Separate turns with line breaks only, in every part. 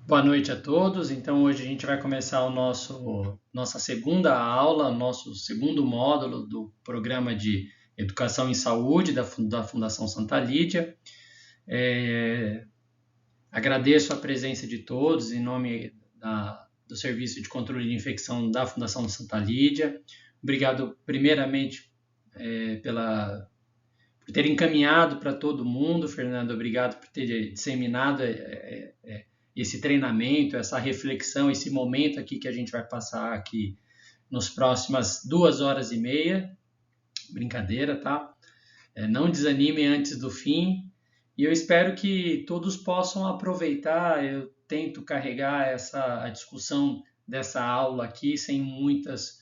Boa noite a todos. Então, hoje a gente vai começar nossa segunda aula, nosso segundo módulo do programa de Educação em Saúde da Fundação Santa Lídia. Agradeço a presença de todos em nome do Serviço de Controle de Infecção da Fundação Santa Lídia. Obrigado, primeiramente, por ter encaminhado para todo mundo. Fernando, obrigado por ter disseminado esse treinamento, essa reflexão, esse momento aqui que a gente vai passar aqui nos próximas 2 horas e meia. Brincadeira, tá? Não desanimem antes do fim. E eu espero que todos possam aproveitar. Eu tento carregar a discussão dessa aula aqui sem muitos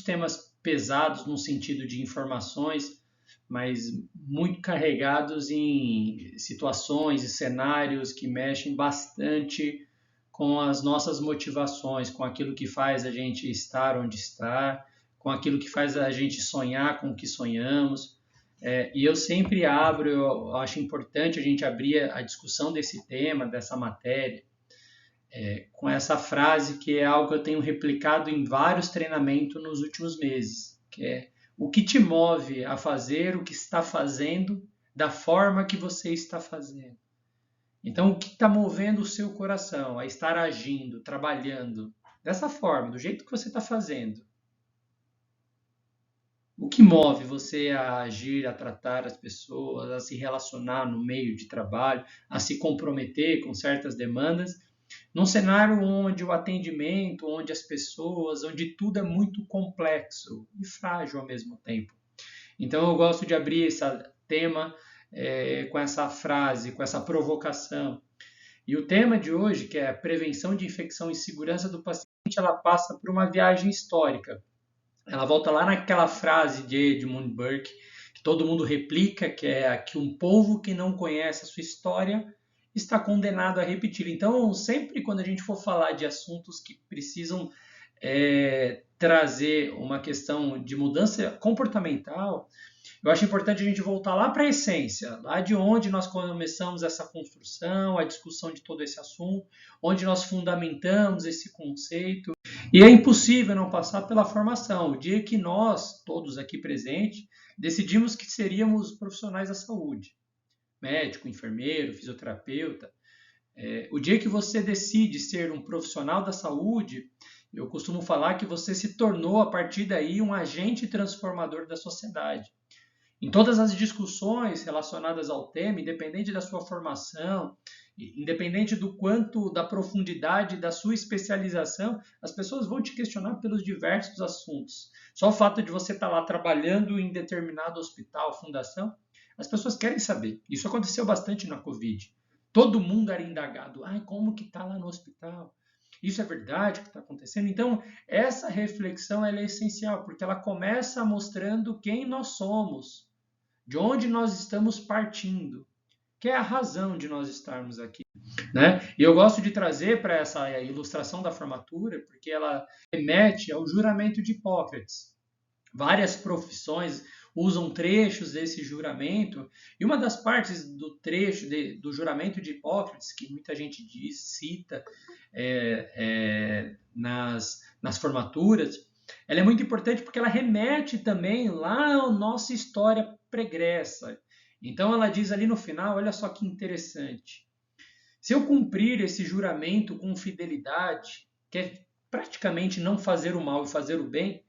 temas pesados no sentido de informações, mas muito carregados em situações e cenários que mexem bastante com as nossas motivações, com aquilo que faz a gente estar onde está, com aquilo que faz a gente sonhar com o que sonhamos. E eu sempre eu acho importante a gente abrir a discussão desse tema, dessa matéria, com essa frase que é algo que eu tenho replicado em vários treinamentos nos últimos meses, que é: o que te move a fazer o que está fazendo da forma que você está fazendo? Então, o que está movendo o seu coração a estar agindo, trabalhando dessa forma, do jeito que você está fazendo? O que move você a agir, a tratar as pessoas, a se relacionar no meio de trabalho, a se comprometer com certas demandas, num cenário onde o atendimento, onde as pessoas, onde tudo é muito complexo e frágil ao mesmo tempo? Então eu gosto de abrir esse tema com essa frase, com essa provocação. E o tema de hoje, que é a prevenção de infecção e segurança do paciente, ela passa por uma viagem histórica. Ela volta lá naquela frase de Edmund Burke, que todo mundo replica, que é que um povo que não conhece a sua história está condenado a repetir. Então, sempre quando a gente for falar de assuntos que precisam trazer uma questão de mudança comportamental, eu acho importante a gente voltar lá para a essência, lá de onde nós começamos essa construção, a discussão de todo esse assunto, onde nós fundamentamos esse conceito. E é impossível não passar pela formação. O dia que nós, todos aqui presentes, decidimos que seríamos profissionais da saúde, médico, enfermeiro, fisioterapeuta, o dia que você decide ser um profissional da saúde, eu costumo falar que você se tornou, a partir daí, um agente transformador da sociedade. Em todas as discussões relacionadas ao tema, independente da sua formação, independente do quanto, da profundidade da sua especialização, as pessoas vão te questionar pelos diversos assuntos. Só o fato de você estar lá trabalhando em determinado hospital, fundação, as pessoas querem saber. Isso aconteceu bastante na Covid. Todo mundo era indagado. Como que está lá no hospital? Isso é verdade que está acontecendo? Então, essa reflexão é essencial, porque ela começa mostrando quem nós somos, de onde nós estamos partindo, que é a razão de nós estarmos aqui, né? E eu gosto de trazer para essa ilustração da formatura, porque ela remete ao juramento de Hipócrates. Várias profissões usam trechos desse juramento, e uma das partes do trecho do juramento de Hipócrates, que muita gente cita nas formaturas, ela é muito importante porque ela remete também lá à nossa história pregressa. Então ela diz ali no final, olha só que interessante: se eu cumprir esse juramento com fidelidade, que é praticamente não fazer o mal e fazer o bem,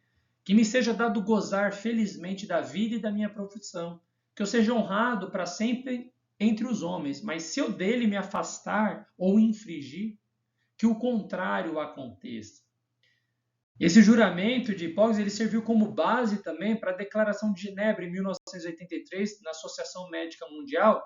que me seja dado gozar felizmente da vida e da minha profissão, que eu seja honrado para sempre entre os homens, mas se eu dele me afastar ou infringir, que o contrário aconteça. Esse juramento de Hipócrates ele serviu como base também para a Declaração de Genebra, em 1983, na Associação Médica Mundial,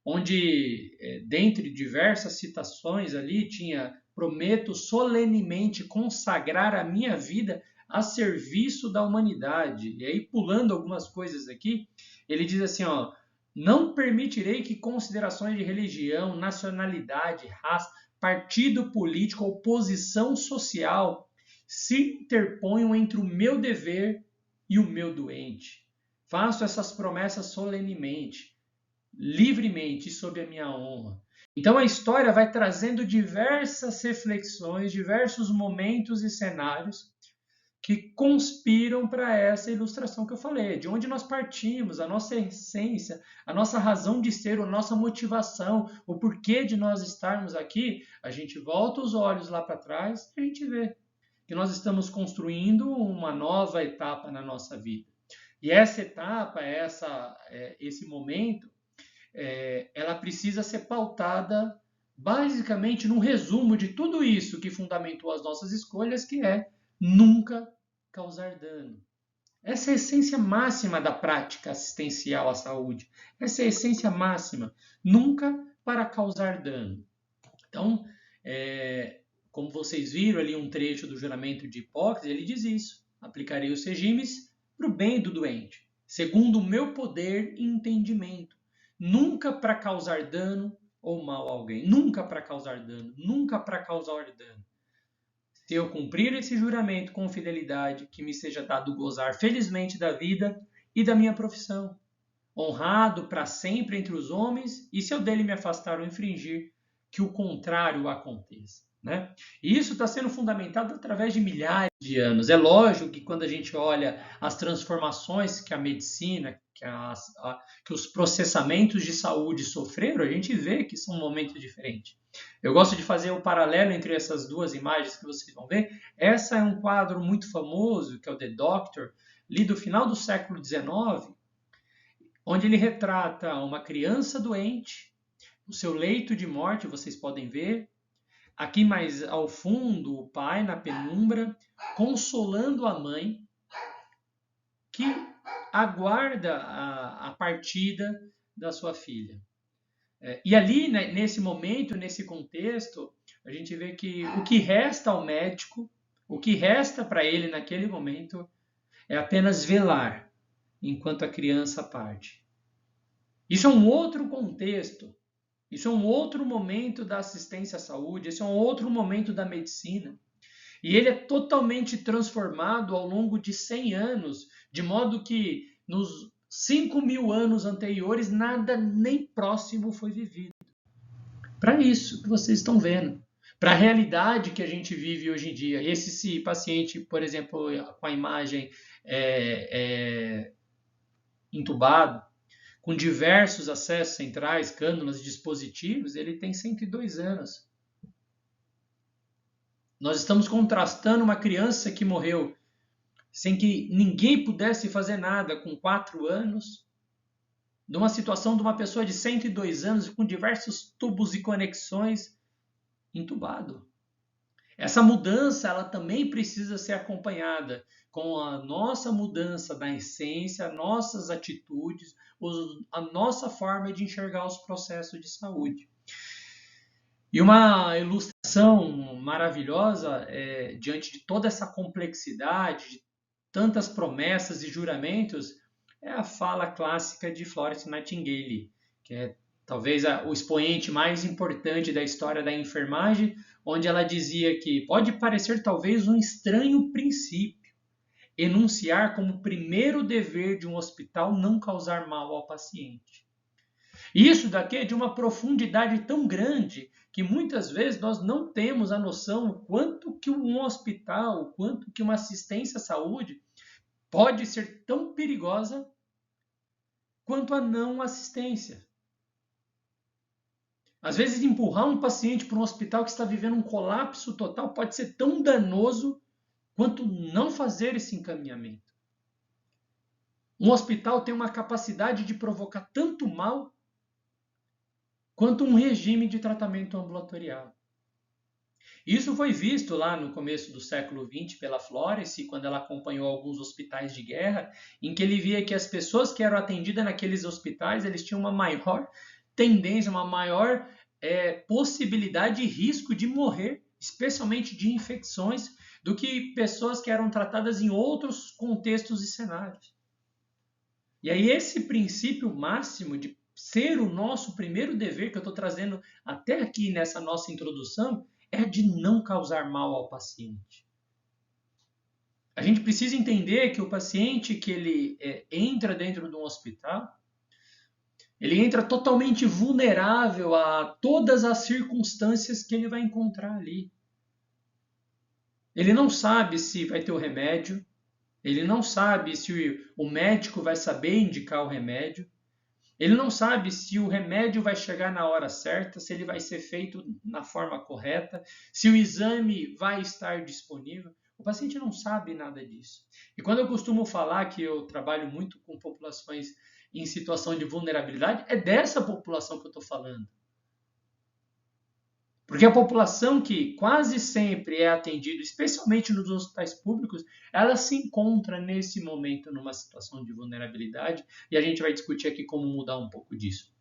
onde, dentre diversas citações ali, tinha: prometo solenemente consagrar a minha vida a serviço da humanidade. E aí, pulando algumas coisas aqui, ele diz assim, ó: não permitirei que considerações de religião, nacionalidade, raça, partido político ou posição social se interponham entre o meu dever e o meu doente. Faço essas promessas solenemente, livremente e sob a minha honra. Então a história vai trazendo diversas reflexões, diversos momentos e cenários que conspiram para essa ilustração que eu falei, de onde nós partimos, a nossa essência, a nossa razão de ser, a nossa motivação, o porquê de nós estarmos aqui. A gente volta os olhos lá para trás e a gente vê que nós estamos construindo uma nova etapa na nossa vida. E essa etapa, esse momento, ela precisa ser pautada basicamente num resumo de tudo isso que fundamentou as nossas escolhas, que é nunca causar dano. Essa é a essência máxima da prática assistencial à saúde. Essa é a essência máxima. Nunca para causar dano. Então, como vocês viram ali um trecho do juramento de Hipócrates, ele diz isso. Aplicarei os regimes para o bem do doente, segundo o meu poder e entendimento. Nunca para causar dano ou mal a alguém. Nunca para causar dano. Nunca para causar dano. Se eu cumprir esse juramento com fidelidade, que me seja dado gozar felizmente da vida e da minha profissão, honrado para sempre entre os homens, e se eu dele me afastar ou infringir, que o contrário aconteça. Né? E isso está sendo fundamentado através de milhares de anos. É lógico que quando a gente olha as transformações que a medicina, que os processamentos de saúde sofreram, a gente vê que são momentos diferentes. Eu gosto de fazer o paralelo entre essas duas imagens que vocês vão ver. Essa é um quadro muito famoso, que é o The Doctor, ali do final do século XIX, onde ele retrata uma criança doente, no seu leito de morte, vocês podem ver. Aqui mais ao fundo, o pai na penumbra, consolando a mãe, que aguarda a partida da sua filha. E ali, né, nesse momento, nesse contexto, a gente vê que o que resta ao médico, o que resta para ele naquele momento, é apenas velar enquanto a criança parte. Isso é um outro contexto, isso é um outro momento da assistência à saúde, esse é um outro momento da medicina. E ele é totalmente transformado ao longo de 100 anos, de modo que nos 5.000 anos anteriores nada nem próximo foi vivido. Para isso que vocês estão vendo, para a realidade que a gente vive hoje em dia. Esse paciente, por exemplo, com a imagem entubado, com diversos acessos centrais, cânulas, dispositivos, ele tem 102 anos. Nós estamos contrastando uma criança que morreu sem que ninguém pudesse fazer nada com 4 anos, de uma situação de uma pessoa de 102 anos com diversos tubos e conexões, entubado. Essa mudança ela também precisa ser acompanhada com a nossa mudança da essência, nossas atitudes, a nossa forma de enxergar os processos de saúde. E uma ilustração maravilhosa diante de toda essa complexidade, de tantas promessas e juramentos, é a fala clássica de Florence Nightingale, que é talvez o expoente mais importante da história da enfermagem, onde ela dizia que pode parecer talvez um estranho princípio enunciar como primeiro dever de um hospital não causar mal ao paciente. Isso daqui é de uma profundidade tão grande que muitas vezes nós não temos a noção o quanto que um hospital, o quanto que uma assistência à saúde pode ser tão perigosa quanto a não assistência. Às vezes, empurrar um paciente para um hospital que está vivendo um colapso total pode ser tão danoso quanto não fazer esse encaminhamento. Um hospital tem uma capacidade de provocar tanto mal quanto um regime de tratamento ambulatorial. Isso foi visto lá no começo do século XX pela Florence, quando ela acompanhou alguns hospitais de guerra, em que ele via que as pessoas que eram atendidas naqueles hospitais, eles tinham uma maior tendência, uma maior possibilidade e risco de morrer, especialmente de infecções, do que pessoas que eram tratadas em outros contextos e cenários. E aí esse princípio máximo de ser o nosso primeiro dever, que eu estou trazendo até aqui nessa nossa introdução, é de não causar mal ao paciente. A gente precisa entender que o paciente que ele entra dentro de um hospital, Ele entra totalmente vulnerável a todas as circunstâncias que ele vai encontrar ali. Ele não sabe se vai ter o remédio, ele não sabe se o médico vai saber indicar o remédio, ele não sabe se o remédio vai chegar na hora certa, se ele vai ser feito na forma correta, se o exame vai estar disponível. O paciente não sabe nada disso. E quando eu costumo falar que eu trabalho muito com populações em situação de vulnerabilidade, é dessa população que eu estou falando. Porque a população que quase sempre é atendida, especialmente nos hospitais públicos, ela se encontra nesse momento numa situação de vulnerabilidade e a gente vai discutir aqui como mudar um pouco disso.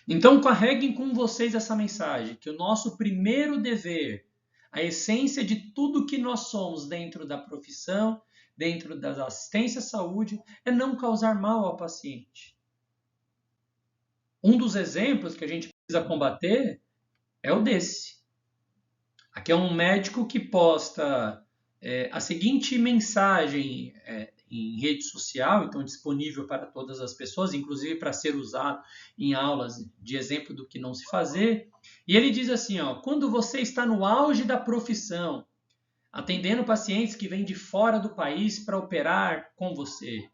Então carreguem com vocês essa mensagem, que o nosso primeiro dever, a essência de tudo que nós somos dentro da profissão, dentro da assistência à saúde, é não causar mal ao paciente. Um dos exemplos que a gente precisa combater é o desse. Aqui é um médico que posta a seguinte mensagem em rede social, então disponível para todas as pessoas, inclusive para ser usado em aulas de exemplo do que não se fazer. E ele diz assim, ó, quando você está no auge da profissão, atendendo pacientes que vêm de fora do país para operar com você,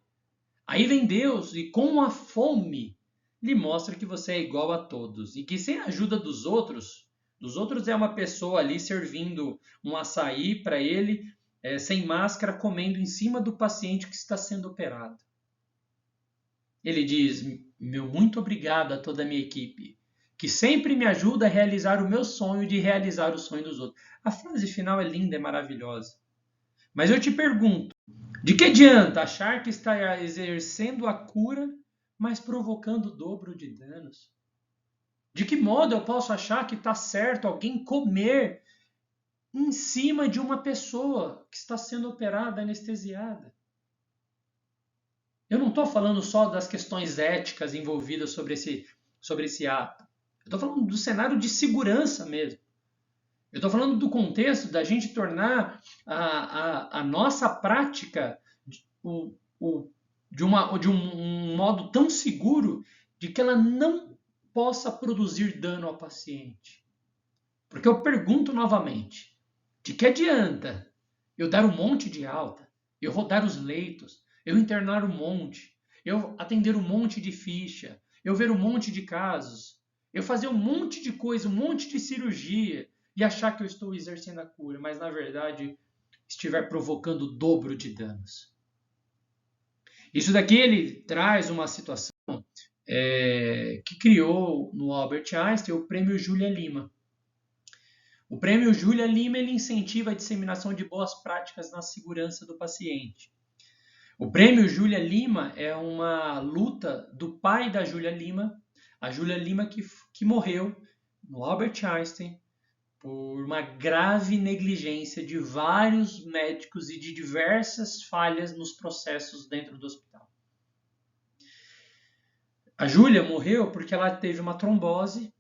aí vem Deus e com a fome lhe mostra que você é igual a todos e que sem a ajuda dos outros é uma pessoa ali servindo um açaí para ele, sem máscara, comendo em cima do paciente que está sendo operado. Ele diz, meu muito obrigado a toda a minha equipe, que sempre me ajuda a realizar o meu sonho de realizar o sonho dos outros. A frase final é linda, é maravilhosa. Mas eu te pergunto, de que adianta achar que está exercendo a cura, mas provocando o dobro de danos? De que modo eu posso achar que está certo alguém comer em cima de uma pessoa que está sendo operada, anestesiada? Eu não estou falando só das questões éticas envolvidas sobre esse ato. Eu estou falando do cenário de segurança mesmo. Eu estou falando do contexto da gente tornar a nossa prática de um modo tão seguro de que ela não possa produzir dano ao paciente. Porque eu pergunto novamente, de que adianta eu dar um monte de alta, eu rodar os leitos, eu internar um monte, eu atender um monte de ficha, eu ver um monte de casos, eu fazer um monte de coisa, um monte de cirurgia e achar que eu estou exercendo a cura, mas na verdade estiver provocando o dobro de danos. Isso daqui ele traz uma situação que criou no Albert Einstein o prêmio Julia Lima. O prêmio Julia Lima ele incentiva a disseminação de boas práticas na segurança do paciente. O prêmio Julia Lima é uma luta do pai da Julia Lima, a Julia Lima que morreu no Albert Einstein por uma grave negligência de vários médicos e de diversas falhas nos processos dentro do hospital. A Júlia morreu porque ela teve uma trombose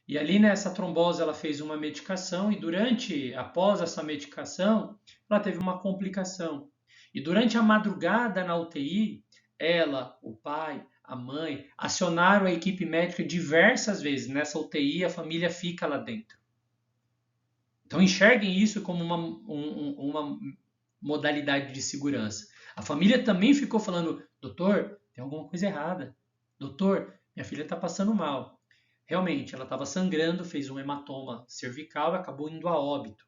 e ali nessa trombose ela fez uma medicação e após essa medicação, ela teve uma complicação. E durante a madrugada na UTI, ela, o pai, a mãe, acionaram a equipe médica diversas vezes. Nessa UTI a família fica lá dentro. Então enxerguem isso como uma modalidade de segurança. A família também ficou falando, doutor, tem alguma coisa errada. Doutor, minha filha está passando mal. Realmente, ela estava sangrando, fez um hematoma cervical e acabou indo a óbito.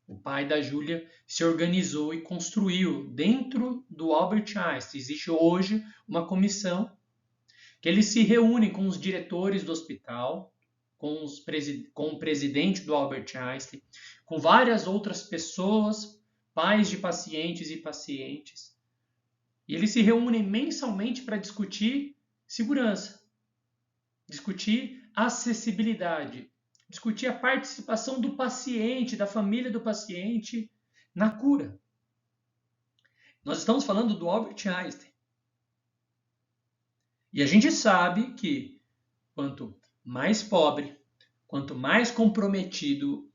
O pai da Júlia se organizou e construiu dentro do Albert Einstein. Existe hoje uma comissão que eles se reúnem com os diretores do hospital, com o presidente do Albert Einstein, com várias outras pessoas, pais de pacientes e pacientes. E eles se reúnem mensalmente para discutir segurança, discutir acessibilidade, discutir a participação do paciente, da família do paciente na cura. Nós estamos falando do Albert Einstein. E a gente sabe que quanto mais pobre, quanto mais comprometido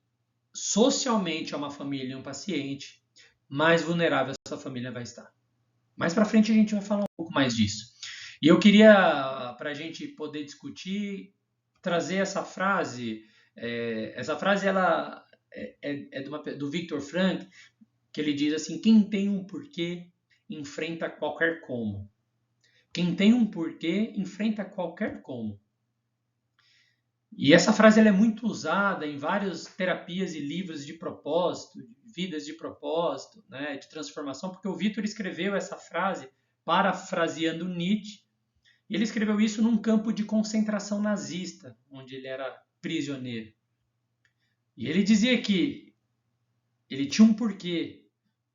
socialmente é uma família e um paciente, mais vulnerável essa família vai estar. Mais para frente a gente vai falar um pouco mais disso. E eu queria, para a gente poder discutir, trazer essa frase. Essa frase ela do Viktor Frankl, que ele diz assim: quem tem um porquê enfrenta qualquer como. Quem tem um porquê enfrenta qualquer como. E essa frase ela é muito usada em várias terapias e livros de propósito, de vidas de propósito, né, de transformação, porque o Viktor escreveu essa frase parafraseando Nietzsche. E ele escreveu isso num campo de concentração nazista, onde ele era prisioneiro. E ele dizia que ele tinha um porquê,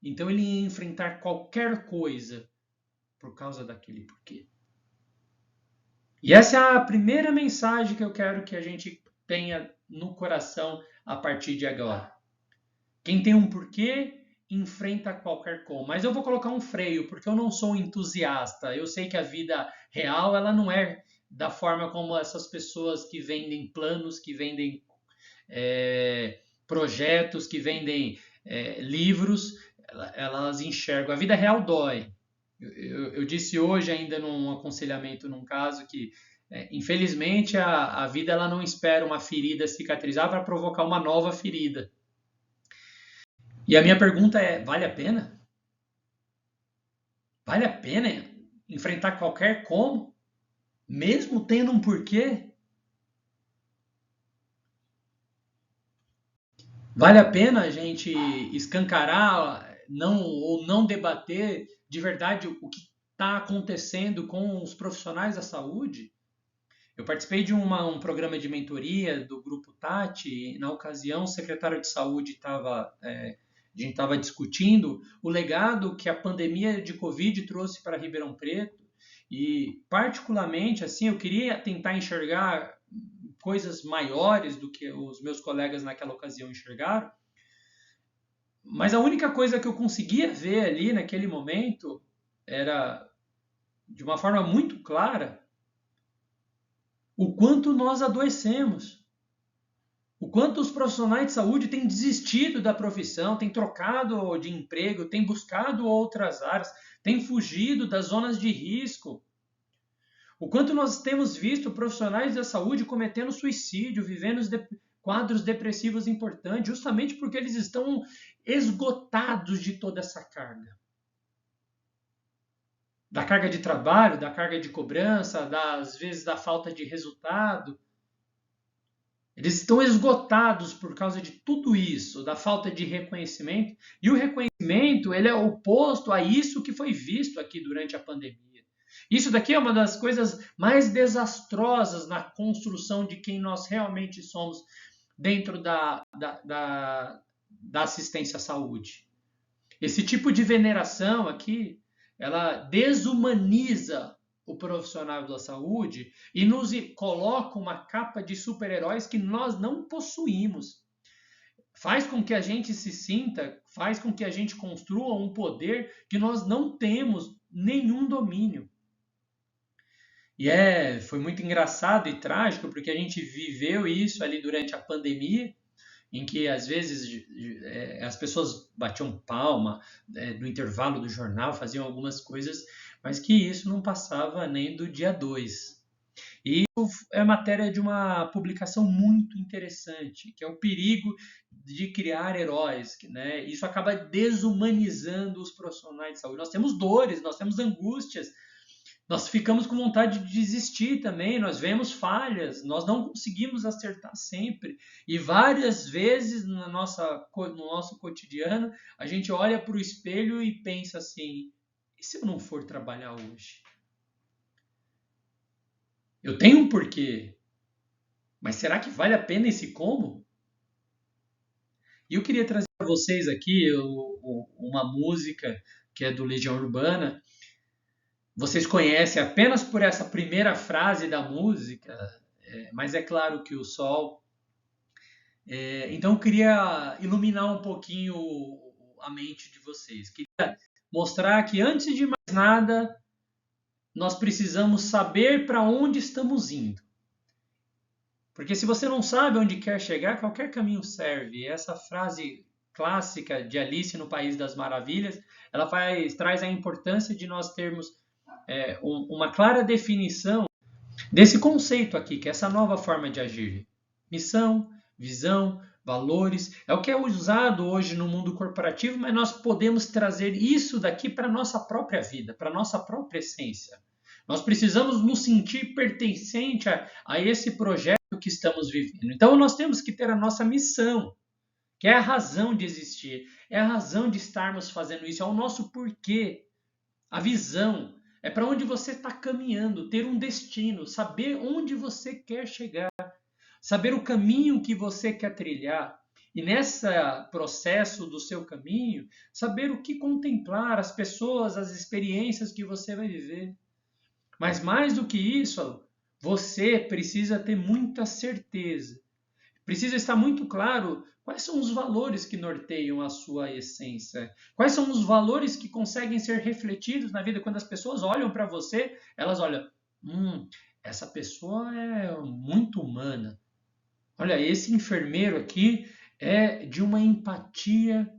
então ele ia enfrentar qualquer coisa por causa daquele porquê. E essa é a primeira mensagem que eu quero que a gente tenha no coração a partir de agora. Quem tem um porquê, enfrenta qualquer como. Mas eu vou colocar um freio, porque eu não sou um entusiasta. Eu sei que a vida real ela não é da forma como essas pessoas que vendem planos, que vendem projetos, que vendem livros, elas enxergam. A vida real dói. Eu disse hoje ainda num aconselhamento, num caso, que infelizmente a vida ela não espera uma ferida cicatrizar para provocar uma nova ferida. E a minha pergunta é, vale a pena? Vale a pena enfrentar qualquer como? Mesmo tendo um porquê? Vale a pena a gente escancarar ou não debater de verdade o que está acontecendo com os profissionais da saúde? Eu participei de um programa de mentoria do Grupo Tati, e na ocasião o secretário de saúde a gente estava discutindo o legado que a pandemia de Covid trouxe para Ribeirão Preto e, particularmente, assim, eu queria tentar enxergar coisas maiores do que os meus colegas naquela ocasião enxergaram, mas a única coisa que eu conseguia ver ali naquele momento era, de uma forma muito clara, o quanto nós adoecemos. O quanto os profissionais de saúde têm desistido da profissão, têm trocado de emprego, têm buscado outras áreas, têm fugido das zonas de risco. O quanto nós temos visto profissionais da saúde cometendo suicídio, vivendo quadros depressivos importantes, justamente porque eles estão esgotados de toda essa carga. Da carga de trabalho, da carga de cobrança, às vezes da falta de resultado. Eles estão esgotados por causa de tudo isso, da falta de reconhecimento. E o reconhecimento ele é oposto a isso que foi visto aqui durante a pandemia. Isso daqui é uma das coisas mais desastrosas na construção de quem nós realmente somos dentro da assistência à saúde. Esse tipo de veneração aqui, ela desumaniza o profissional da saúde e nos coloca uma capa de super-heróis que nós não possuímos. Faz com que a gente se sinta, faz com que a gente construa um poder que nós não temos nenhum domínio. E foi muito engraçado e trágico, porque a gente viveu isso ali durante a pandemia, em que às vezes as pessoas batiam palma no intervalo do jornal, faziam algumas coisas, mas que isso não passava nem do dia 2. E isso é matéria de uma publicação muito interessante, que é o perigo de criar heróis, né? Isso acaba desumanizando os profissionais de saúde. Nós temos dores, nós temos angústias, nós ficamos com vontade de desistir também, nós vemos falhas, nós não conseguimos acertar sempre. E várias vezes no nosso cotidiano, a gente olha para o espelho e pensa assim, e se eu não for trabalhar hoje? Eu tenho um porquê, mas será que vale a pena esse como? E eu queria trazer para vocês aqui uma música que é do Legião Urbana. Vocês conhecem apenas por essa primeira frase da música, mas é claro que o sol. Então eu queria iluminar um pouquinho a mente de vocês. Queria mostrar que antes de mais nada, nós precisamos saber para onde estamos indo. Porque se você não sabe onde quer chegar, qualquer caminho serve. Essa frase clássica de Alice no País das Maravilhas, ela traz a importância de nós termos uma clara definição desse conceito aqui, que é essa nova forma de agir. Missão, visão, valores, é o que é usado hoje no mundo corporativo, mas nós podemos trazer isso daqui para a nossa própria vida, para a nossa própria essência. Nós precisamos nos sentir pertencente a esse projeto que estamos vivendo. Então nós temos que ter a nossa missão, que é a razão de existir, é a razão de estarmos fazendo isso, é o nosso porquê, a visão. É para onde você está caminhando, ter um destino, saber onde você quer chegar, saber o caminho que você quer trilhar. E nesse processo do seu caminho, saber o que contemplar, as pessoas, as experiências que você vai viver. Mas mais do que isso, você precisa ter muita certeza. Precisa estar muito claro quais são os valores que norteiam a sua essência. Quais são os valores que conseguem ser refletidos na vida. Quando as pessoas olham para você, elas olham, essa pessoa é muito humana. Olha, esse enfermeiro aqui é de uma empatia.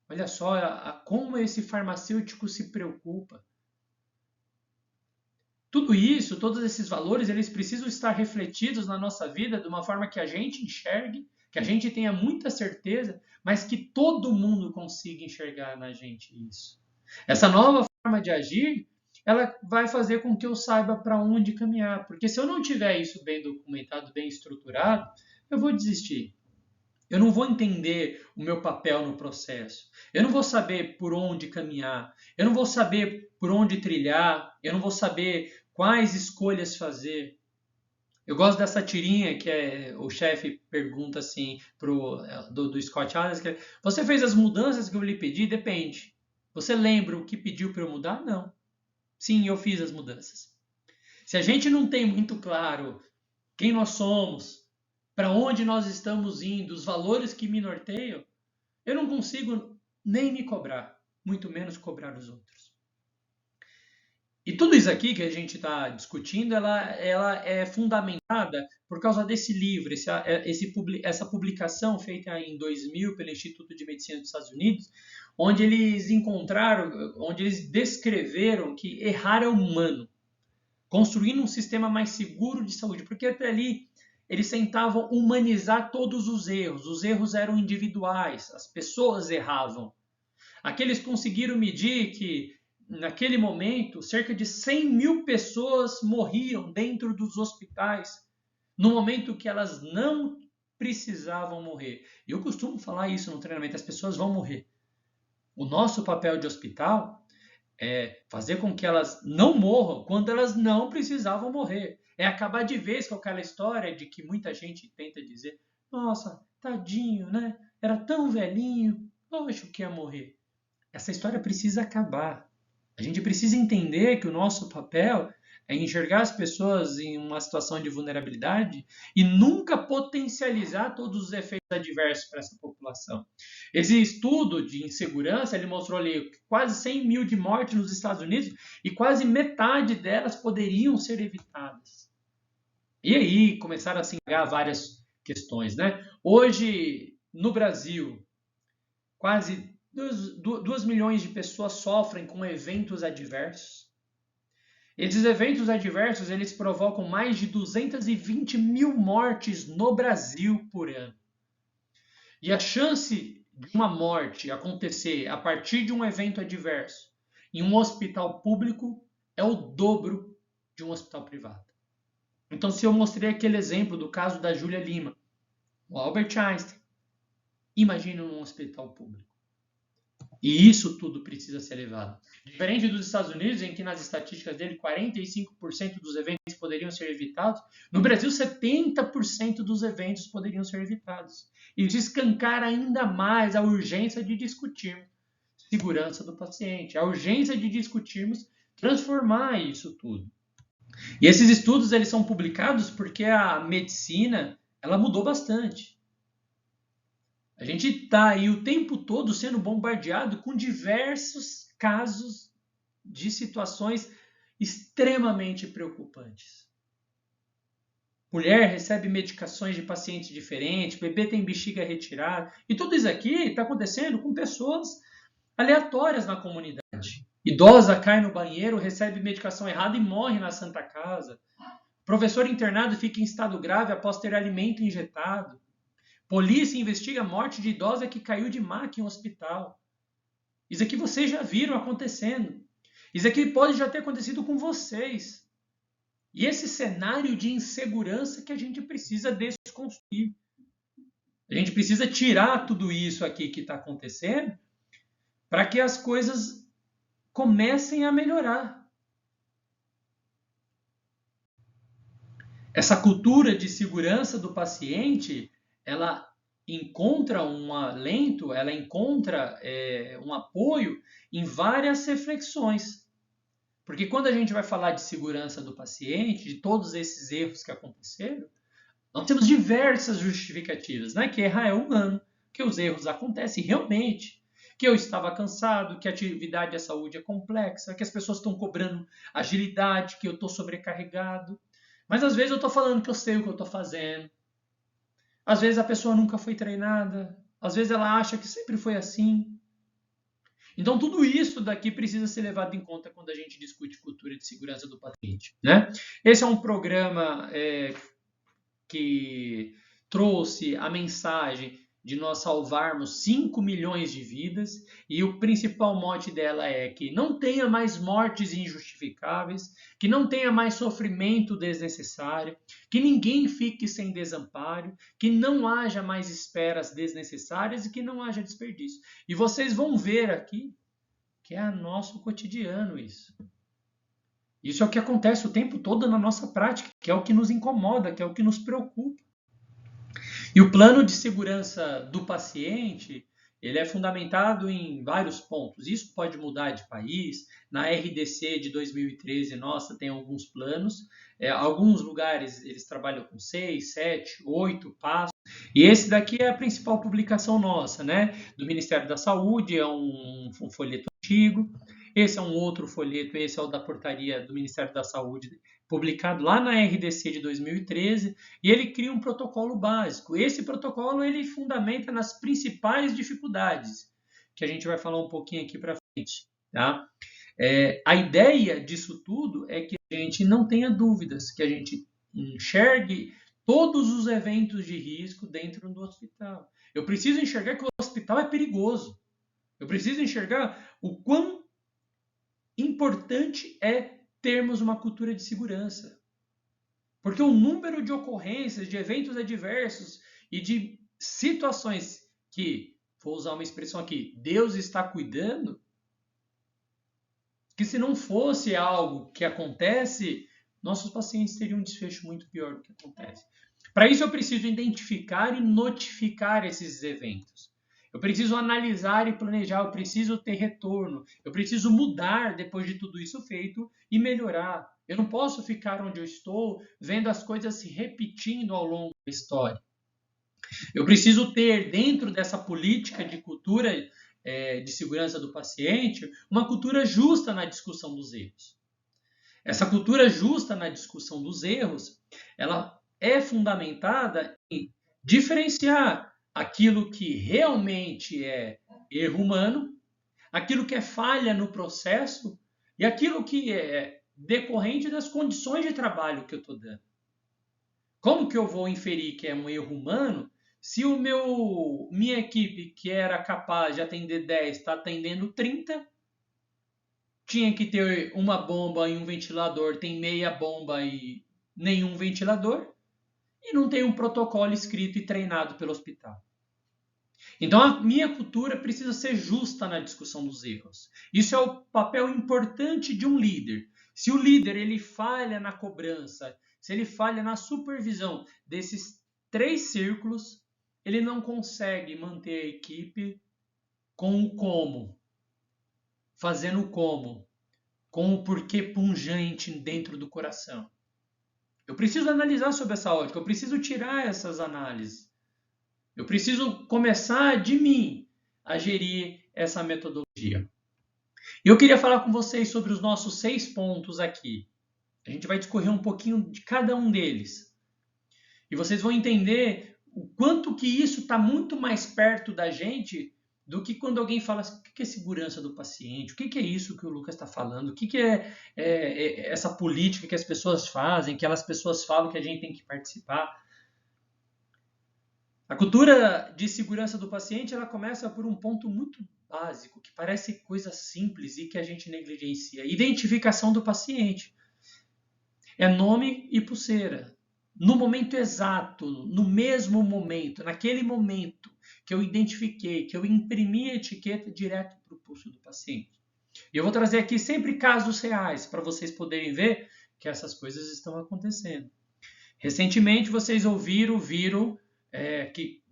Olha só como esse farmacêutico se preocupa. Tudo isso, todos esses valores, eles precisam estar refletidos na nossa vida de uma forma que a gente enxergue, que a gente tenha muita certeza, mas que todo mundo consiga enxergar na gente isso. Essa nova forma de agir, ela vai fazer com que eu saiba para onde caminhar. Porque se eu não tiver isso bem documentado, bem estruturado, eu vou desistir. Eu não vou entender o meu papel no processo. Eu não vou saber por onde caminhar. Eu não vou saber por onde trilhar. Eu não vou saber quais escolhas fazer. Eu gosto dessa tirinha que o chefe pergunta assim do Scott Adams, que você fez as mudanças que eu lhe pedi? Depende. Você lembra o que pediu para eu mudar? Não. Sim, eu fiz as mudanças. Se a gente não tem muito claro quem nós somos, para onde nós estamos indo, os valores que me norteiam, eu não consigo nem me cobrar, muito menos cobrar os outros. E tudo isso aqui que a gente está discutindo, ela é fundamentada por causa desse livro, essa publicação feita em 2000 pelo Instituto de Medicina dos Estados Unidos, onde eles descreveram que errar é humano, construindo um sistema mais seguro de saúde, porque até ali eles tentavam humanizar todos os erros eram individuais, as pessoas erravam. Aqui eles conseguiram medir que, naquele momento, cerca de 100 mil pessoas morriam dentro dos hospitais, no momento que elas não precisavam morrer. Eu costumo falar isso no treinamento, as pessoas vão morrer. O nosso papel de hospital é fazer com que elas não morram quando elas não precisavam morrer. É acabar de vez com aquela história de que muita gente tenta dizer, nossa, tadinho, né? Era tão velhinho, lógico que ia morrer. Essa história precisa acabar. A gente precisa entender que o nosso papel é enxergar as pessoas em uma situação de vulnerabilidade e nunca potencializar todos os efeitos adversos para essa população. Esse estudo de insegurança, ele mostrou ali quase 100 mil de mortes nos Estados Unidos e quase metade delas poderiam ser evitadas. E aí começaram a se engajar várias questões, né? Hoje, no Brasil, quase 2 milhões de pessoas sofrem com eventos adversos. Esses eventos adversos, eles provocam mais de 220 mil mortes no Brasil por ano. E a chance de uma morte acontecer a partir de um evento adverso em um hospital público é o dobro de um hospital privado. Então, se eu mostrei aquele exemplo do caso da Júlia Lima, o Albert Einstein, imagine um hospital público. E isso tudo precisa ser levado. Diferente dos Estados Unidos, em que nas estatísticas dele 45% dos eventos poderiam ser evitados, no Brasil 70% dos eventos poderiam ser evitados. Isso escancara ainda mais a urgência de discutirmos segurança do paciente, a urgência de discutirmos transformar isso tudo. E esses estudos eles são publicados porque a medicina ela mudou bastante. A gente está aí o tempo todo sendo bombardeado com diversos casos de situações extremamente preocupantes. Mulher recebe medicações de pacientes diferentes, bebê tem bexiga retirada. E tudo isso aqui está acontecendo com pessoas aleatórias na comunidade. Idosa cai no banheiro, recebe medicação errada e morre na Santa Casa. Professor internado fica em estado grave após ter alimento injetado. Polícia investiga a morte de idosa que caiu de maca em um hospital. Isso aqui vocês já viram acontecendo. Isso aqui pode já ter acontecido com vocês. E esse cenário de insegurança que a gente precisa desconstruir. A gente precisa tirar tudo isso aqui que está acontecendo para que as coisas comecem a melhorar. Essa cultura de segurança do paciente, ela encontra um alento, ela encontra um apoio em várias reflexões. Porque quando a gente vai falar de segurança do paciente, de todos esses erros que aconteceram, nós temos diversas justificativas, né? Que errar é humano, que os erros acontecem realmente, que eu estava cansado, que a atividade da saúde é complexa, que as pessoas estão cobrando agilidade, que eu estou sobrecarregado. Mas às vezes eu estou falando que eu sei o que eu estou fazendo. Às vezes a pessoa nunca foi treinada. Às vezes ela acha que sempre foi assim. Então tudo isso daqui precisa ser levado em conta quando a gente discute cultura de segurança do paciente, né? Esse é um programa que trouxe a mensagem de nós salvarmos 5 milhões de vidas, e o principal mote dela é que não tenha mais mortes injustificáveis, que não tenha mais sofrimento desnecessário, que ninguém fique sem desamparo, que não haja mais esperas desnecessárias e que não haja desperdício. E vocês vão ver aqui que é nosso cotidiano isso. Isso é o que acontece o tempo todo na nossa prática, que é o que nos incomoda, que é o que nos preocupa. E o plano de segurança do paciente, ele é fundamentado em vários pontos. Isso pode mudar de país. Na RDC de 2013, nossa, tem alguns planos. Alguns lugares eles trabalham com 6, 7, 8 passos. E esse daqui é a principal publicação nossa, né? Do Ministério da Saúde, é um folheto antigo. Esse é um outro folheto, esse é o da portaria do Ministério da Saúde, publicado lá na RDC de 2013, e ele cria um protocolo básico. Esse protocolo ele fundamenta nas principais dificuldades, que a gente vai falar um pouquinho aqui para frente. Tá? A ideia disso tudo é que a gente não tenha dúvidas, que a gente enxergue todos os eventos de risco dentro do hospital. Eu preciso enxergar que o hospital é perigoso. Eu preciso enxergar o quão importante é termos uma cultura de segurança. Porque o número de ocorrências, de eventos adversos e de situações que, vou usar uma expressão aqui, Deus está cuidando, que se não fosse algo que acontece, nossos pacientes teriam um desfecho muito pior do que acontece. Para isso eu preciso identificar e notificar esses eventos. Eu preciso analisar e planejar, eu preciso ter retorno, eu preciso mudar depois de tudo isso feito e melhorar. Eu não posso ficar onde eu estou vendo as coisas se repetindo ao longo da história. Eu preciso ter dentro dessa política de cultura de segurança do paciente uma cultura justa na discussão dos erros. Essa cultura justa na discussão dos erros, ela é fundamentada em diferenciar aquilo que realmente é erro humano, aquilo que é falha no processo e aquilo que é decorrente das condições de trabalho que eu estou dando. Como que eu vou inferir que é um erro humano se minha equipe, que era capaz de atender 10, está atendendo 30? Tinha que ter uma bomba e um ventilador, tem meia bomba e nenhum ventilador, e não tem um protocolo escrito e treinado pelo hospital. Então a minha cultura precisa ser justa na discussão dos erros. Isso é o papel importante de um líder. Se o líder ele falha na cobrança, se ele falha na supervisão desses 3 círculos, ele não consegue manter a equipe com o como, fazendo o como, com o porquê pungente dentro do coração. Eu preciso analisar sobre essa ótica, eu preciso tirar essas análises. Eu preciso começar de mim a gerir essa metodologia. E eu queria falar com vocês sobre os nossos 6 pontos aqui. A gente vai discorrer um pouquinho de cada um deles. E vocês vão entender o quanto que isso está muito mais perto da gente do que quando alguém fala assim, o que é segurança do paciente, o que é isso que o Lucas está falando, o que é essa política que as pessoas fazem, que elas pessoas falam que a gente tem que participar. A cultura de segurança do paciente, ela começa por um ponto muito básico, que parece coisa simples e que a gente negligencia. Identificação do paciente. É nome e pulseira. No momento exato, no mesmo momento, naquele momento que eu identifiquei, que eu imprimi a etiqueta direto para o pulso do paciente. E eu vou trazer aqui sempre casos reais para vocês poderem ver que essas coisas estão acontecendo. Recentemente vocês viram que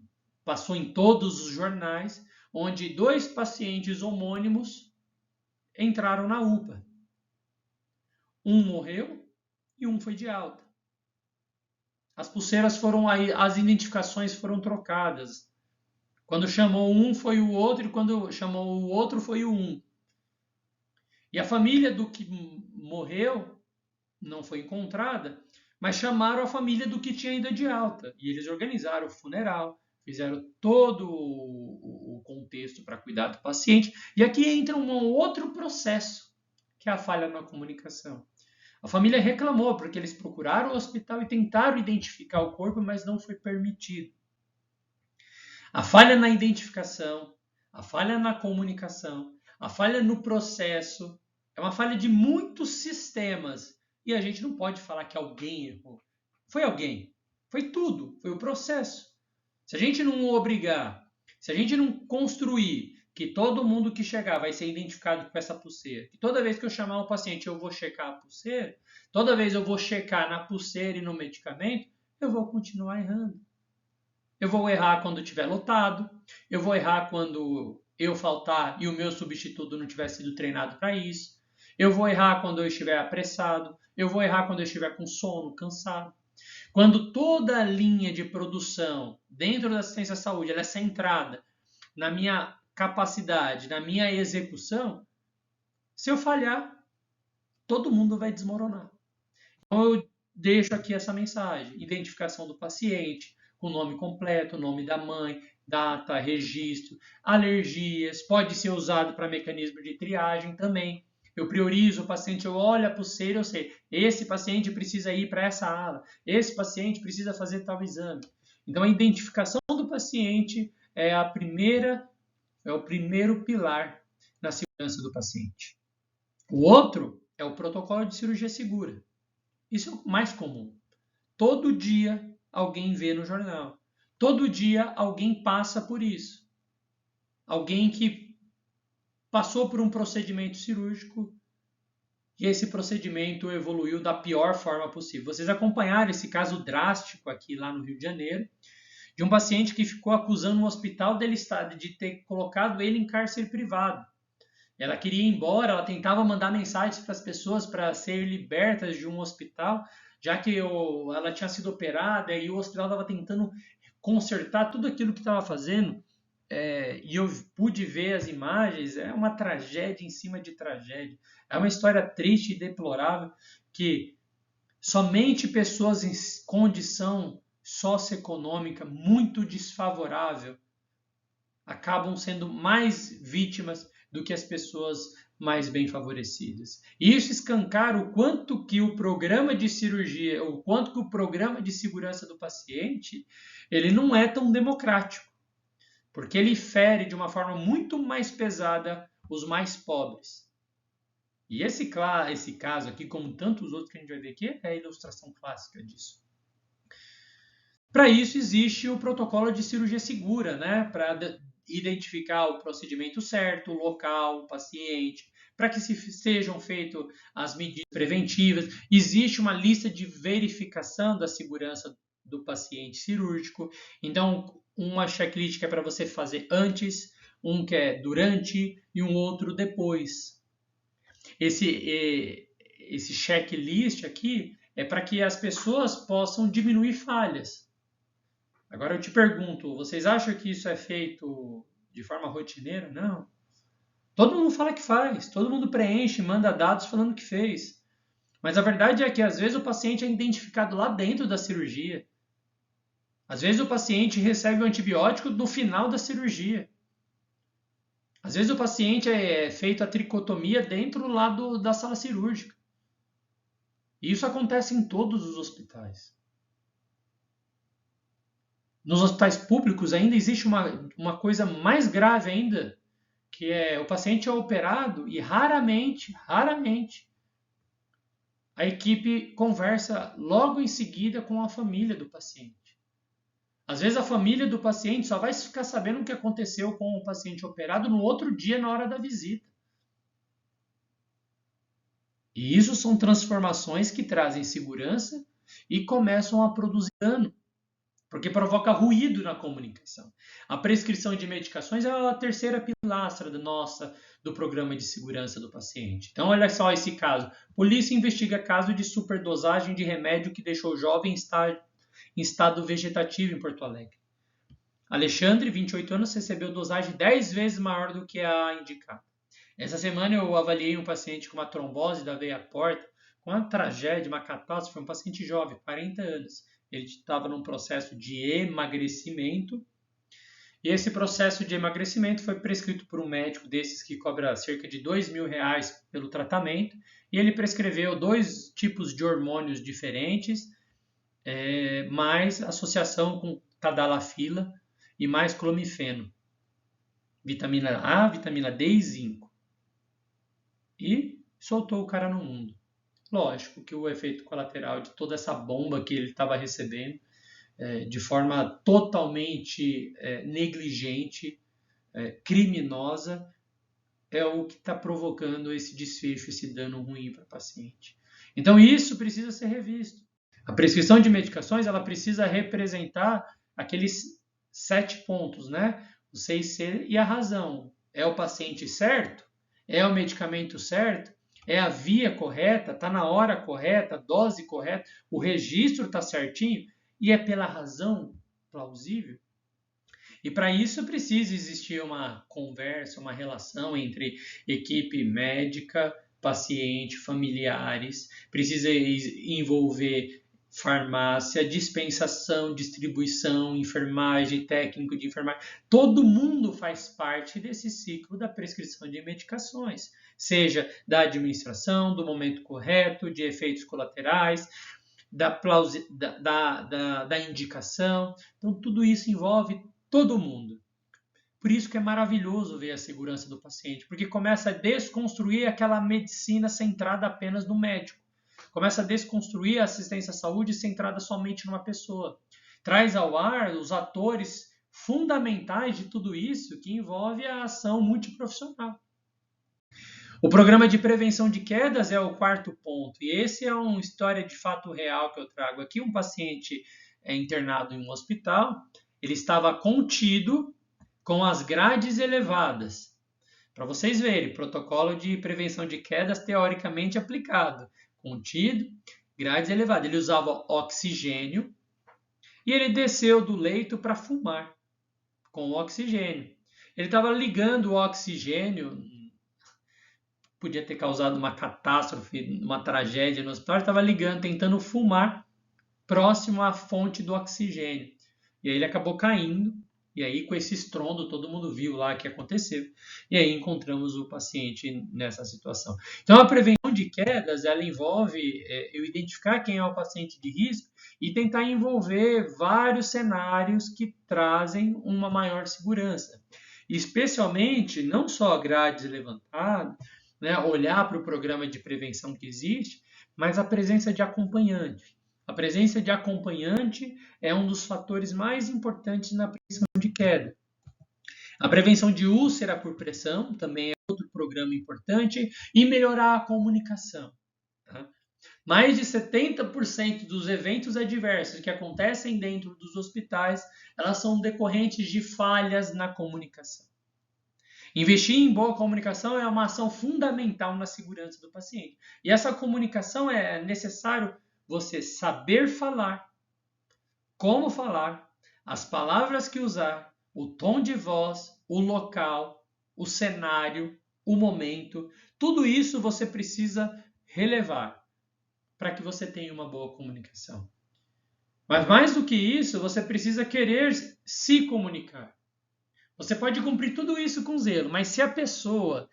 passou em todos os jornais, onde 2 pacientes homônimos entraram na UPA. Um morreu e um foi de alta. As pulseiras foram aí, as identificações foram trocadas. Quando chamou um foi o outro e quando chamou o outro foi o um. E a família do que morreu não foi encontrada, mas chamaram a família do que tinha ido de alta. E eles organizaram o funeral, fizeram todo o contexto para cuidar do paciente. E aqui entra um outro processo, que é a falha na comunicação. A família reclamou porque eles procuraram o hospital e tentaram identificar o corpo, mas não foi permitido. A falha na identificação, a falha na comunicação, a falha no processo, é uma falha de muitos sistemas. E a gente não pode falar que alguém errou. Foi alguém. Foi tudo. Foi o processo. Se a gente não obrigar, se a gente não construir que todo mundo que chegar vai ser identificado com essa pulseira, que toda vez que eu chamar um paciente eu vou checar a pulseira, toda vez eu vou checar na pulseira e no medicamento, eu vou continuar errando. Eu vou errar quando estiver lotado, eu vou errar quando eu faltar e o meu substituto não tiver sido treinado para isso, eu vou errar quando eu estiver apressado, eu vou errar quando eu estiver com sono, cansado. Quando toda a linha de produção dentro da assistência à saúde ela é centrada na minha capacidade, na minha execução, se eu falhar, todo mundo vai desmoronar. Então eu deixo aqui essa mensagem: identificação do paciente, com o nome completo, nome da mãe, data, registro, alergias, pode ser usado para mecanismo de triagem também. Eu priorizo o paciente, eu olho a pulseira, eu sei, esse paciente precisa ir para essa ala, esse paciente precisa fazer tal exame. Então a identificação do paciente é o primeiro pilar na segurança do paciente. O outro é o protocolo de cirurgia segura. Isso é o mais comum. Todo dia alguém vê no jornal. Todo dia alguém passa por isso. Alguém que passou por um procedimento cirúrgico e esse procedimento evoluiu da pior forma possível. Vocês acompanharam esse caso drástico aqui lá no Rio de Janeiro, de um paciente que ficou acusando o hospital de ter colocado ele em cárcere privado. Ela queria ir embora, ela tentava mandar mensagens para as pessoas para serem libertas de um hospital, já que ela tinha sido operada e o hospital estava tentando consertar tudo aquilo que estava fazendo. E eu pude ver as imagens, é uma tragédia em cima de tragédia. É uma história triste e deplorável que somente pessoas em condição socioeconômica muito desfavorável acabam sendo mais vítimas do que as pessoas mais bem favorecidas. E isso escancara o quanto que o programa de cirurgia, o quanto que o programa de segurança do paciente, ele não é tão democrático, porque ele fere de uma forma muito mais pesada os mais pobres. E esse caso aqui, como tantos outros que a gente vai ver aqui, é a ilustração clássica disso. Para isso existe o protocolo de cirurgia segura, né? Para identificar o procedimento certo, o local, o paciente, para que sejam feitas as medidas preventivas. Existe uma lista de verificação da segurança do paciente cirúrgico. Então, uma checklist que é para você fazer antes, um que é durante e um outro depois. Esse checklist aqui é para que as pessoas possam diminuir falhas. Agora eu te pergunto, vocês acham que isso é feito de forma rotineira? Não. Todo mundo fala que faz, todo mundo preenche, manda dados falando que fez. Mas a verdade é que às vezes o paciente é identificado lá dentro da cirurgia. Às vezes o paciente recebe o antibiótico no final da cirurgia. Às vezes o paciente é feito a tricotomia dentro lá da sala cirúrgica. E isso acontece em todos os hospitais. Nos hospitais públicos ainda existe uma coisa mais grave ainda, que é o paciente é operado e raramente, a equipe conversa logo em seguida com a família do paciente. Às vezes a família do paciente só vai ficar sabendo o que aconteceu com o paciente operado no outro dia, na hora da visita. E isso são transformações que trazem segurança e começam a produzir dano, porque provoca ruído na comunicação. A prescrição de medicações é a terceira pilastra do programa de segurança do paciente. Então, olha só esse caso. Polícia investiga caso de superdosagem de remédio que deixou jovem em estado vegetativo em Porto Alegre. Alexandre, 28 anos, recebeu dosagem 10 vezes maior do que a indicada. Essa semana eu avaliei um paciente com uma trombose da veia porta, com uma tragédia, uma catástrofe, um paciente jovem, 40 anos. Ele estava num processo de emagrecimento, e esse processo de emagrecimento foi prescrito por um médico desses que cobra cerca de R$2.000 pelo tratamento, e ele prescreveu 2 tipos de hormônios diferentes, mais associação com tadalafila e mais clomifeno, vitamina A, vitamina D e zinco. E soltou o cara no mundo. Lógico que o efeito colateral de toda essa bomba que ele estava recebendo, de forma totalmente negligente, criminosa, é o que está provocando esse desfecho, esse dano ruim para o paciente. Então isso precisa ser revisto. A prescrição de medicações ela precisa representar aqueles 7 pontos, né? O C&C e a razão. É o paciente certo? É o medicamento certo? É a via correta? Está na hora correta? Dose correta? O registro está certinho? E é pela razão plausível? E para isso precisa existir uma conversa, uma relação entre equipe médica, paciente, familiares, precisa envolver farmácia, dispensação, distribuição, enfermagem, técnico de enfermagem. Todo mundo faz parte desse ciclo da prescrição de medicações, seja da administração, do momento correto, de efeitos colaterais, da indicação. Então, tudo isso envolve todo mundo. Por isso que é maravilhoso ver a segurança do paciente, porque começa a desconstruir aquela medicina centrada apenas no médico. Começa a desconstruir a assistência à saúde centrada somente numa pessoa. Traz ao ar os atores fundamentais de tudo isso, que envolve a ação multiprofissional. O programa de prevenção de quedas é o 4º ponto, e esse é uma história de fato real que eu trago aqui. Um paciente internado em um hospital, ele estava contido com as grades elevadas. Para vocês verem, protocolo de prevenção de quedas teoricamente aplicado. Contido, grades elevadas. Ele usava oxigênio e ele desceu do leito para fumar com o oxigênio. Ele estava ligando o oxigênio, podia ter causado uma catástrofe, uma tragédia no hospital, ele estava ligando, tentando fumar próximo à fonte do oxigênio. E aí ele acabou caindo, e aí com esse estrondo todo mundo viu lá o que aconteceu, e aí encontramos o paciente nessa situação. Então a prevenção de quedas, ela envolve eu identificar quem é o paciente de risco e tentar envolver vários cenários que trazem uma maior segurança. Especialmente, não só grades levantadas, né, olhar para o programa de prevenção que existe, mas a presença de acompanhante. A presença de acompanhante é um dos fatores mais importantes na prevenção de queda. A prevenção de úlcera por pressão também é outro programa importante, e melhorar a comunicação. Tá? Mais de 70% dos eventos adversos que acontecem dentro dos hospitais, elas são decorrentes de falhas na comunicação. Investir em boa comunicação é uma ação fundamental na segurança do paciente. E essa comunicação é necessário você saber falar, como falar, as palavras que usar, o tom de voz, o local, o cenário, o momento. Tudo isso você precisa relevar para que você tenha uma boa comunicação. Mas mais do que isso, você precisa querer se comunicar. Você pode cumprir tudo isso com zelo, mas se a pessoa,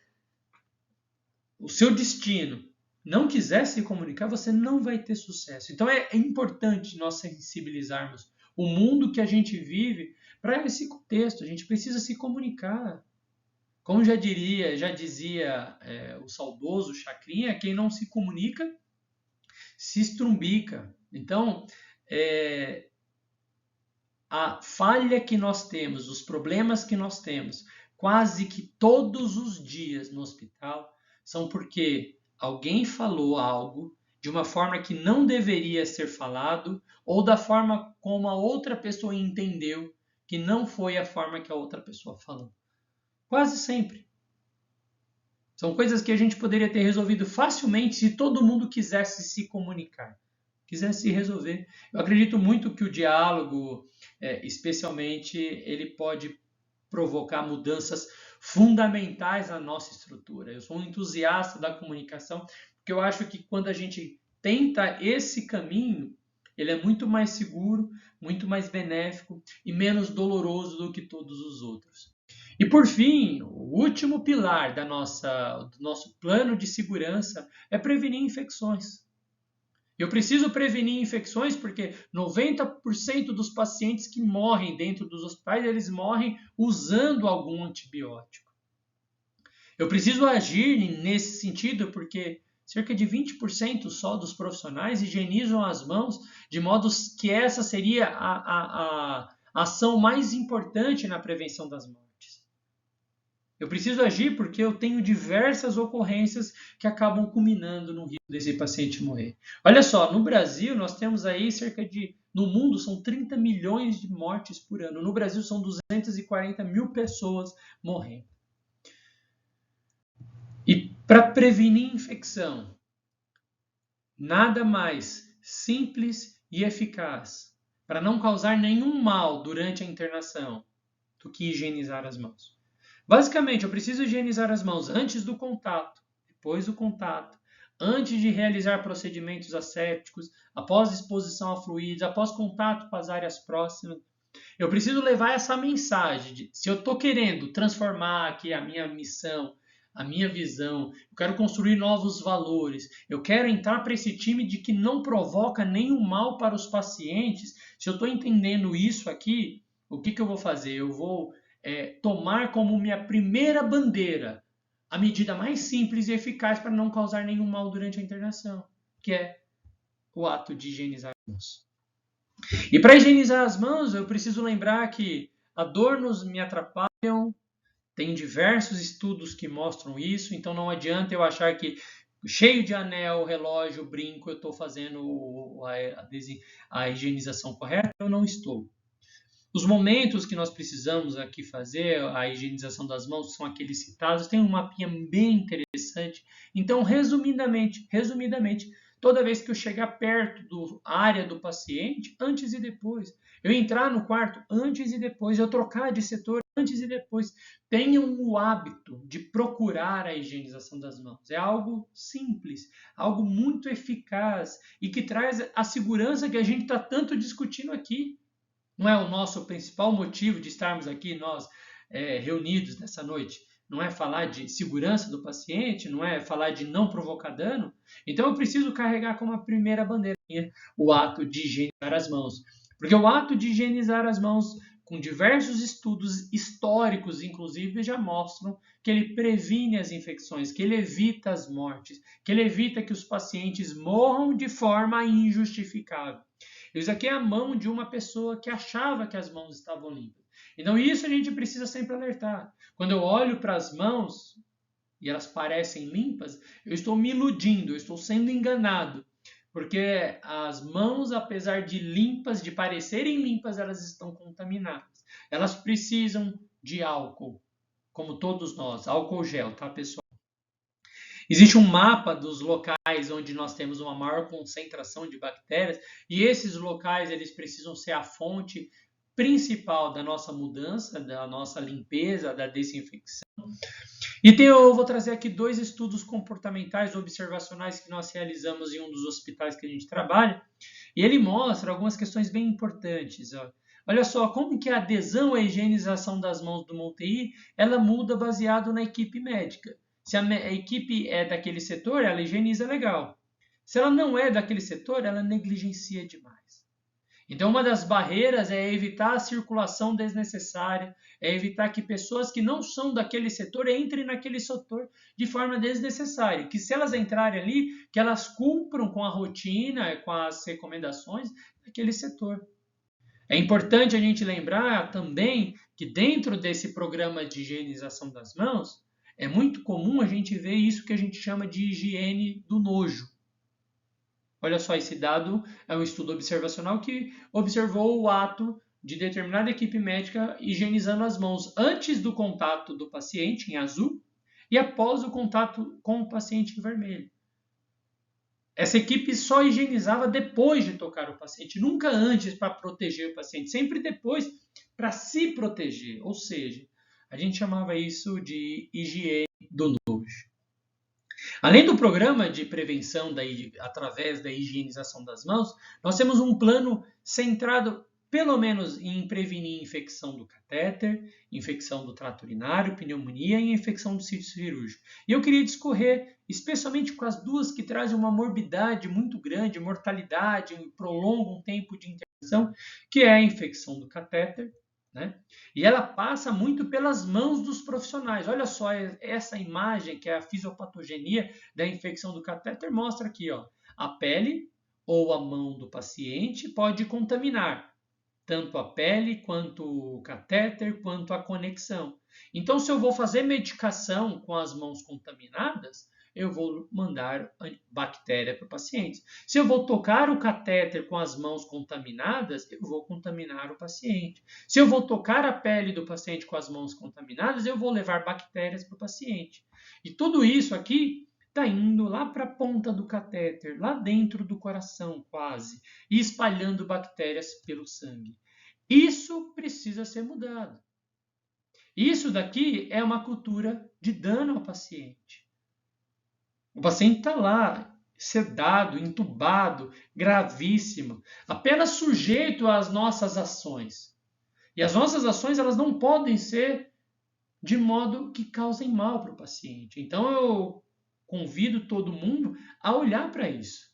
o seu destino, não quiser se comunicar, você não vai ter sucesso. Então é importante nós sensibilizarmos o mundo que a gente vive para esse contexto. A gente precisa se comunicar. Como já dizia o saudoso Chacrinha, quem não se comunica se estrumbica. Então, a falha que nós temos, os problemas que nós temos, quase que todos os dias no hospital, são porque alguém falou algo de uma forma que não deveria ser falado, ou da forma como a outra pessoa entendeu, que não foi a forma que a outra pessoa falou. Quase sempre. São coisas que a gente poderia ter resolvido facilmente se todo mundo quisesse se comunicar, quisesse resolver. Eu acredito muito que o diálogo, especialmente, ele pode provocar mudanças fundamentais na nossa estrutura. Eu sou um entusiasta da comunicação, porque eu acho que quando a gente tenta esse caminho, ele é muito mais seguro, muito mais benéfico e menos doloroso do que todos os outros. E por fim, o último pilar do nosso plano de segurança é prevenir infecções. Eu preciso prevenir infecções porque 90% dos pacientes que morrem dentro dos hospitais, eles morrem usando algum antibiótico. Eu preciso agir nesse sentido porque cerca de 20% só dos profissionais higienizam as mãos, de modo que essa seria a ação mais importante na prevenção das mortes. Eu preciso agir porque eu tenho diversas ocorrências que acabam culminando no risco desse paciente morrer. Olha só, no Brasil nós temos aí no mundo são 30 milhões de mortes por ano. No Brasil são 240 mil pessoas morrendo. E para prevenir infecção, nada mais simples e eficaz para não causar nenhum mal durante a internação do que higienizar as mãos. Basicamente, eu preciso higienizar as mãos antes do contato, depois do contato, antes de realizar procedimentos assépticos, após exposição a fluidos, após contato com as áreas próximas. Eu preciso levar essa mensagem de se eu estou querendo transformar aqui a minha missão, a minha visão, eu quero construir novos valores, eu quero entrar para esse time de que não provoca nenhum mal para os pacientes. Se eu estou entendendo isso aqui, o que eu vou fazer? Eu vou tomar como minha primeira bandeira a medida mais simples e eficaz para não causar nenhum mal durante a internação, que é o ato de higienizar as mãos. E para higienizar as mãos, eu preciso lembrar que adornos me atrapalham, tem diversos estudos que mostram isso, então não adianta eu achar que cheio de anel, relógio, brinco, eu estou fazendo a higienização correta, eu não estou. Os momentos que nós precisamos aqui fazer a higienização das mãos são aqueles citados, tem um mapinha bem interessante. Então, resumidamente, toda vez que eu chegar perto da área do paciente, antes e depois, eu entrar no quarto antes e depois, eu trocar de setor antes e depois, tenham o hábito de procurar a higienização das mãos. É algo simples, algo muito eficaz e que traz a segurança que a gente está tanto discutindo aqui. Não é o nosso principal motivo de estarmos aqui, nós reunidos nessa noite? Não é falar de segurança do paciente? Não é falar de não provocar dano? Então eu preciso carregar como a primeira bandeira o ato de higienizar as mãos. Porque o ato de higienizar as mãos, com diversos estudos históricos, inclusive, já mostram que ele previne as infecções, que ele evita as mortes, que ele evita que os pacientes morram de forma injustificável. Isso aqui é a mão de uma pessoa que achava que as mãos estavam limpas. Então isso a gente precisa sempre alertar. Quando eu olho para as mãos e elas parecem limpas, eu estou me iludindo, eu estou sendo enganado. Porque as mãos, apesar de limpas, de parecerem limpas, elas estão contaminadas. Elas precisam de álcool, como todos nós, álcool gel, tá, pessoal? Existe um mapa dos locais onde nós temos uma maior concentração de bactérias e esses locais eles precisam ser a fonte principal da nossa mudança, da nossa limpeza, da desinfecção. E eu vou trazer aqui 2 estudos comportamentais observacionais que nós realizamos em um dos hospitais que a gente trabalha e ele mostra algumas questões bem importantes. Olha só como que a adesão à higienização das mãos do MONTI, ela muda baseado na equipe médica. Se a equipe é daquele setor, ela higieniza legal. Se ela não é daquele setor, ela negligencia demais. Então, uma das barreiras é evitar a circulação desnecessária, é evitar que pessoas que não são daquele setor entrem naquele setor de forma desnecessária. Que se elas entrarem ali, que elas cumpram com a rotina, com as recomendações daquele setor. É importante a gente lembrar também que dentro desse programa de higienização das mãos, é muito comum a gente ver isso que a gente chama de higiene do nojo. Olha só, esse dado é um estudo observacional que observou o ato de determinada equipe médica higienizando as mãos antes do contato do paciente, em azul, e após o contato com o paciente, em vermelho. Essa equipe só higienizava depois de tocar o paciente, nunca antes para proteger o paciente, sempre depois para se proteger. Ou seja, a gente chamava isso de higiene do nojo. Além do programa de prevenção através da higienização das mãos, nós temos um plano centrado pelo menos em prevenir infecção do catéter, infecção do trato urinário, pneumonia e infecção do sítio cirúrgico. E eu queria discorrer especialmente com as duas que trazem uma morbidade muito grande, mortalidade, prolongam um tempo de internação, que é a infecção do catéter, né? E ela passa muito pelas mãos dos profissionais. Olha só, essa imagem que é a fisiopatogenia da infecção do catéter mostra aqui, ó, a pele ou a mão do paciente pode contaminar tanto a pele, quanto o catéter, quanto a conexão. Então, se eu vou fazer medicação com as mãos contaminadas, eu vou mandar bactéria para o paciente. Se eu vou tocar o catéter com as mãos contaminadas, eu vou contaminar o paciente. Se eu vou tocar a pele do paciente com as mãos contaminadas, eu vou levar bactérias para o paciente. E tudo isso aqui está indo lá para a ponta do catéter, lá dentro do coração quase, e espalhando bactérias pelo sangue. Isso precisa ser mudado. Isso daqui é uma cultura de dano ao paciente. O paciente está lá, sedado, entubado, gravíssimo, apenas sujeito às nossas ações. E as nossas ações elas não podem ser de modo que causem mal para o paciente. Então eu convido todo mundo a olhar para isso.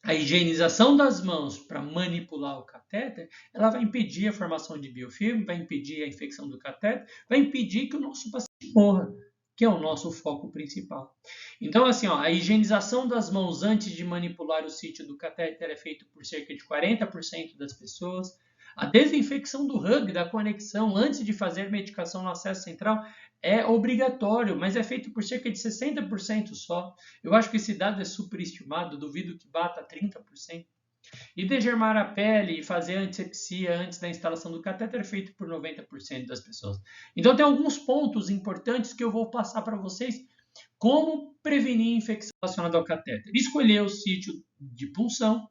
A higienização das mãos para manipular o catéter, ela vai impedir a formação de biofilme, vai impedir a infecção do catéter, vai impedir que o nosso paciente morra, que é o nosso foco principal. Então, assim, ó, a higienização das mãos antes de manipular o sítio do catéter é feita por cerca de 40% das pessoas. A desinfecção do hub, da conexão, antes de fazer medicação no acesso central, é obrigatório, mas é feito por cerca de 60% só. Eu acho que esse dado é superestimado, duvido que bata 30%. E degermar a pele e fazer antisepsia antes da instalação do catéter é feito por 90% das pessoas. Então tem alguns pontos importantes que eu vou passar para vocês como prevenir infecção relacionada ao catéter. Escolher o sítio de punção,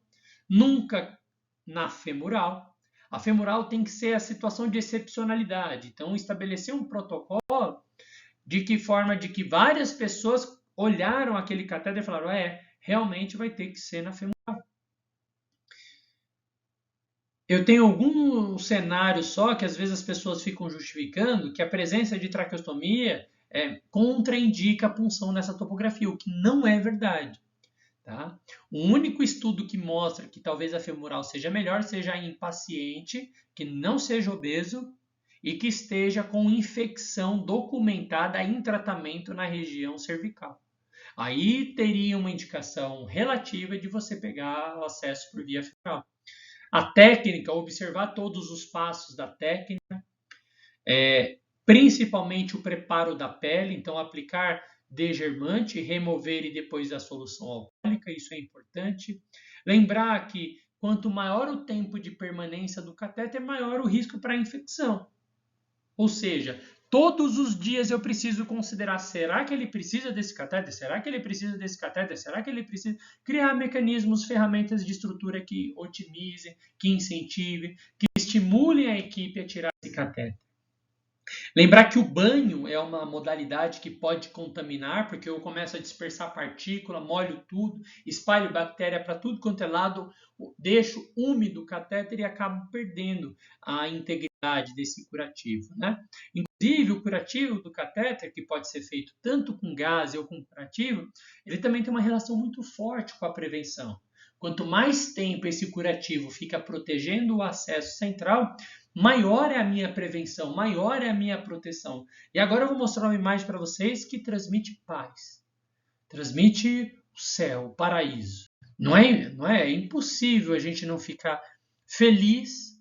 nunca na femoral. A femoral tem que ser a situação de excepcionalidade. Então, estabelecer um protocolo de que forma de que várias pessoas olharam aquele catéter e falaram, realmente vai ter que ser na femoral. Eu tenho algum cenário só que às vezes as pessoas ficam justificando que a presença de traqueostomia contraindica a punção nessa topografia, o que não é verdade. Tá? O único estudo que mostra que talvez a femoral seja melhor seja em paciente que não seja obeso e que esteja com infecção documentada em tratamento na região cervical. Aí teria uma indicação relativa de você pegar o acesso por via femoral. A técnica, observar todos os passos da técnica, principalmente o preparo da pele, então aplicar degermante, remover e depois a solução alcoólica, isso é importante. Lembrar que quanto maior o tempo de permanência do catéter, maior o risco para a infecção. Ou seja, todos os dias eu preciso considerar, será que ele precisa desse catéter? Será que ele precisa desse catéter? Será que ele precisa criar mecanismos, ferramentas de estrutura que otimizem, que incentivem, que estimulem a equipe a tirar esse catéter? Lembrar que o banho é uma modalidade que pode contaminar, porque eu começo a dispersar partícula, molho tudo, espalho bactéria para tudo quanto é lado, deixo úmido o catéter e acabo perdendo a integridade desse curativo, né? Inclusive, o curativo do catéter, que pode ser feito tanto com gás ou com curativo, ele também tem uma relação muito forte com a prevenção. Quanto mais tempo esse curativo fica protegendo o acesso central, maior é a minha prevenção, maior é a minha proteção. E agora eu vou mostrar uma imagem para vocês que transmite paz, transmite o céu, o paraíso. É impossível a gente não ficar feliz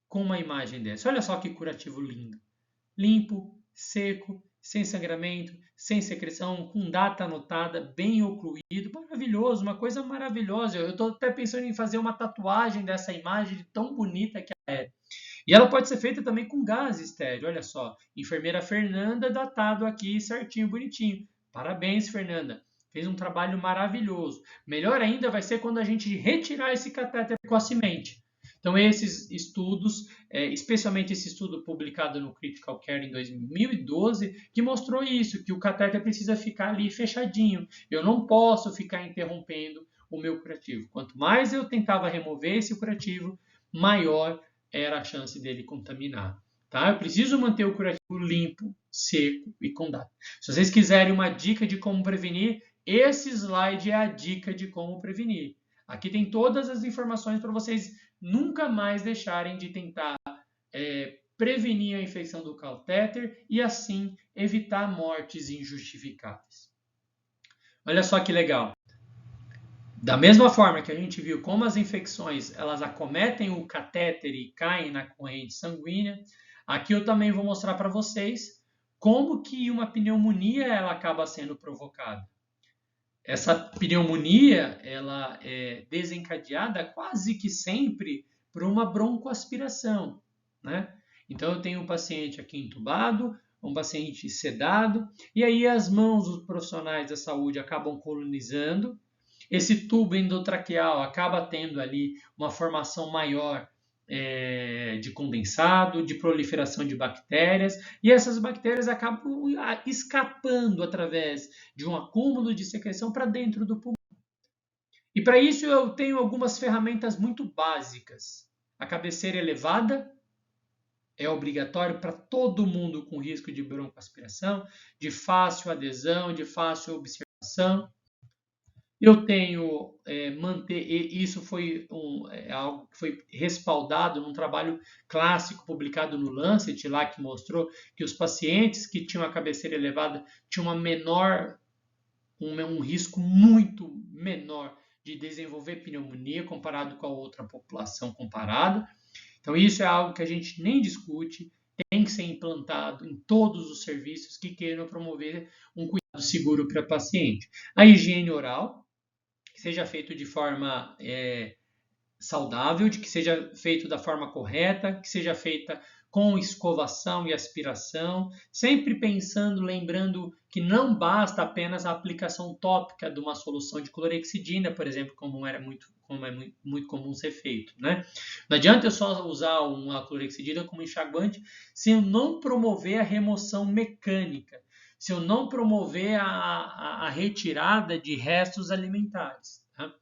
com uma imagem dessa. Olha só que curativo lindo. Limpo, seco, sem sangramento, sem secreção, com data anotada, bem ocluído, maravilhoso, uma coisa maravilhosa. Eu estou até pensando em fazer uma tatuagem dessa imagem tão bonita que ela é. E ela pode ser feita também com gás estéreo, olha só. Enfermeira Fernanda, datado aqui certinho, bonitinho. Parabéns, Fernanda. Fez um trabalho maravilhoso. Melhor ainda vai ser quando a gente retirar esse catéter precocemente. Então, esses estudos, especialmente esse estudo publicado no Critical Care em 2012, que mostrou isso, que o catéter precisa ficar ali fechadinho. Eu não posso ficar interrompendo o meu curativo. Quanto mais eu tentava remover esse curativo, maior era a chance dele contaminar. Tá? Eu preciso manter o curativo limpo, seco e com data. Se vocês quiserem uma dica de como prevenir, esse slide é a dica de como prevenir. Aqui tem todas as informações para vocês nunca mais deixarem de tentar prevenir a infecção do catéter e assim evitar mortes injustificáveis. Olha só que legal. Da mesma forma que a gente viu como as infecções elas acometem o catéter e caem na corrente sanguínea, aqui eu também vou mostrar para vocês como que uma pneumonia ela acaba sendo provocada. Essa pneumonia ela é desencadeada quase que sempre por uma broncoaspiração, né? Então eu tenho um paciente aqui entubado, um paciente sedado, e aí as mãos dos profissionais da saúde acabam colonizando. Esse tubo endotraqueal acaba tendo ali uma formação maior de condensado, de proliferação de bactérias, e essas bactérias acabam escapando através de um acúmulo de secreção para dentro do pulmão. E para isso eu tenho algumas ferramentas muito básicas. A cabeceira elevada é obrigatório para todo mundo com risco de broncoaspiração, de fácil adesão, de fácil observação. Eu tenho isso foi algo que foi respaldado num trabalho clássico publicado no Lancet, lá que mostrou que os pacientes que tinham a cabeceira elevada tinham um risco muito menor de desenvolver pneumonia comparado com a outra população comparada. Então isso é algo que a gente nem discute, tem que ser implantado em todos os serviços que queiram promover um cuidado seguro para o paciente. A higiene oral, que seja feito de forma saudável, de que seja feito da forma correta, que seja feita com escovação e aspiração, sempre pensando, lembrando que não basta apenas a aplicação tópica de uma solução de clorexidina, por exemplo, como é muito comum ser feito, né? Não adianta eu só usar uma clorexidina como enxaguante se eu não promover a remoção mecânica, se eu não promover a retirada de restos alimentares. Tá?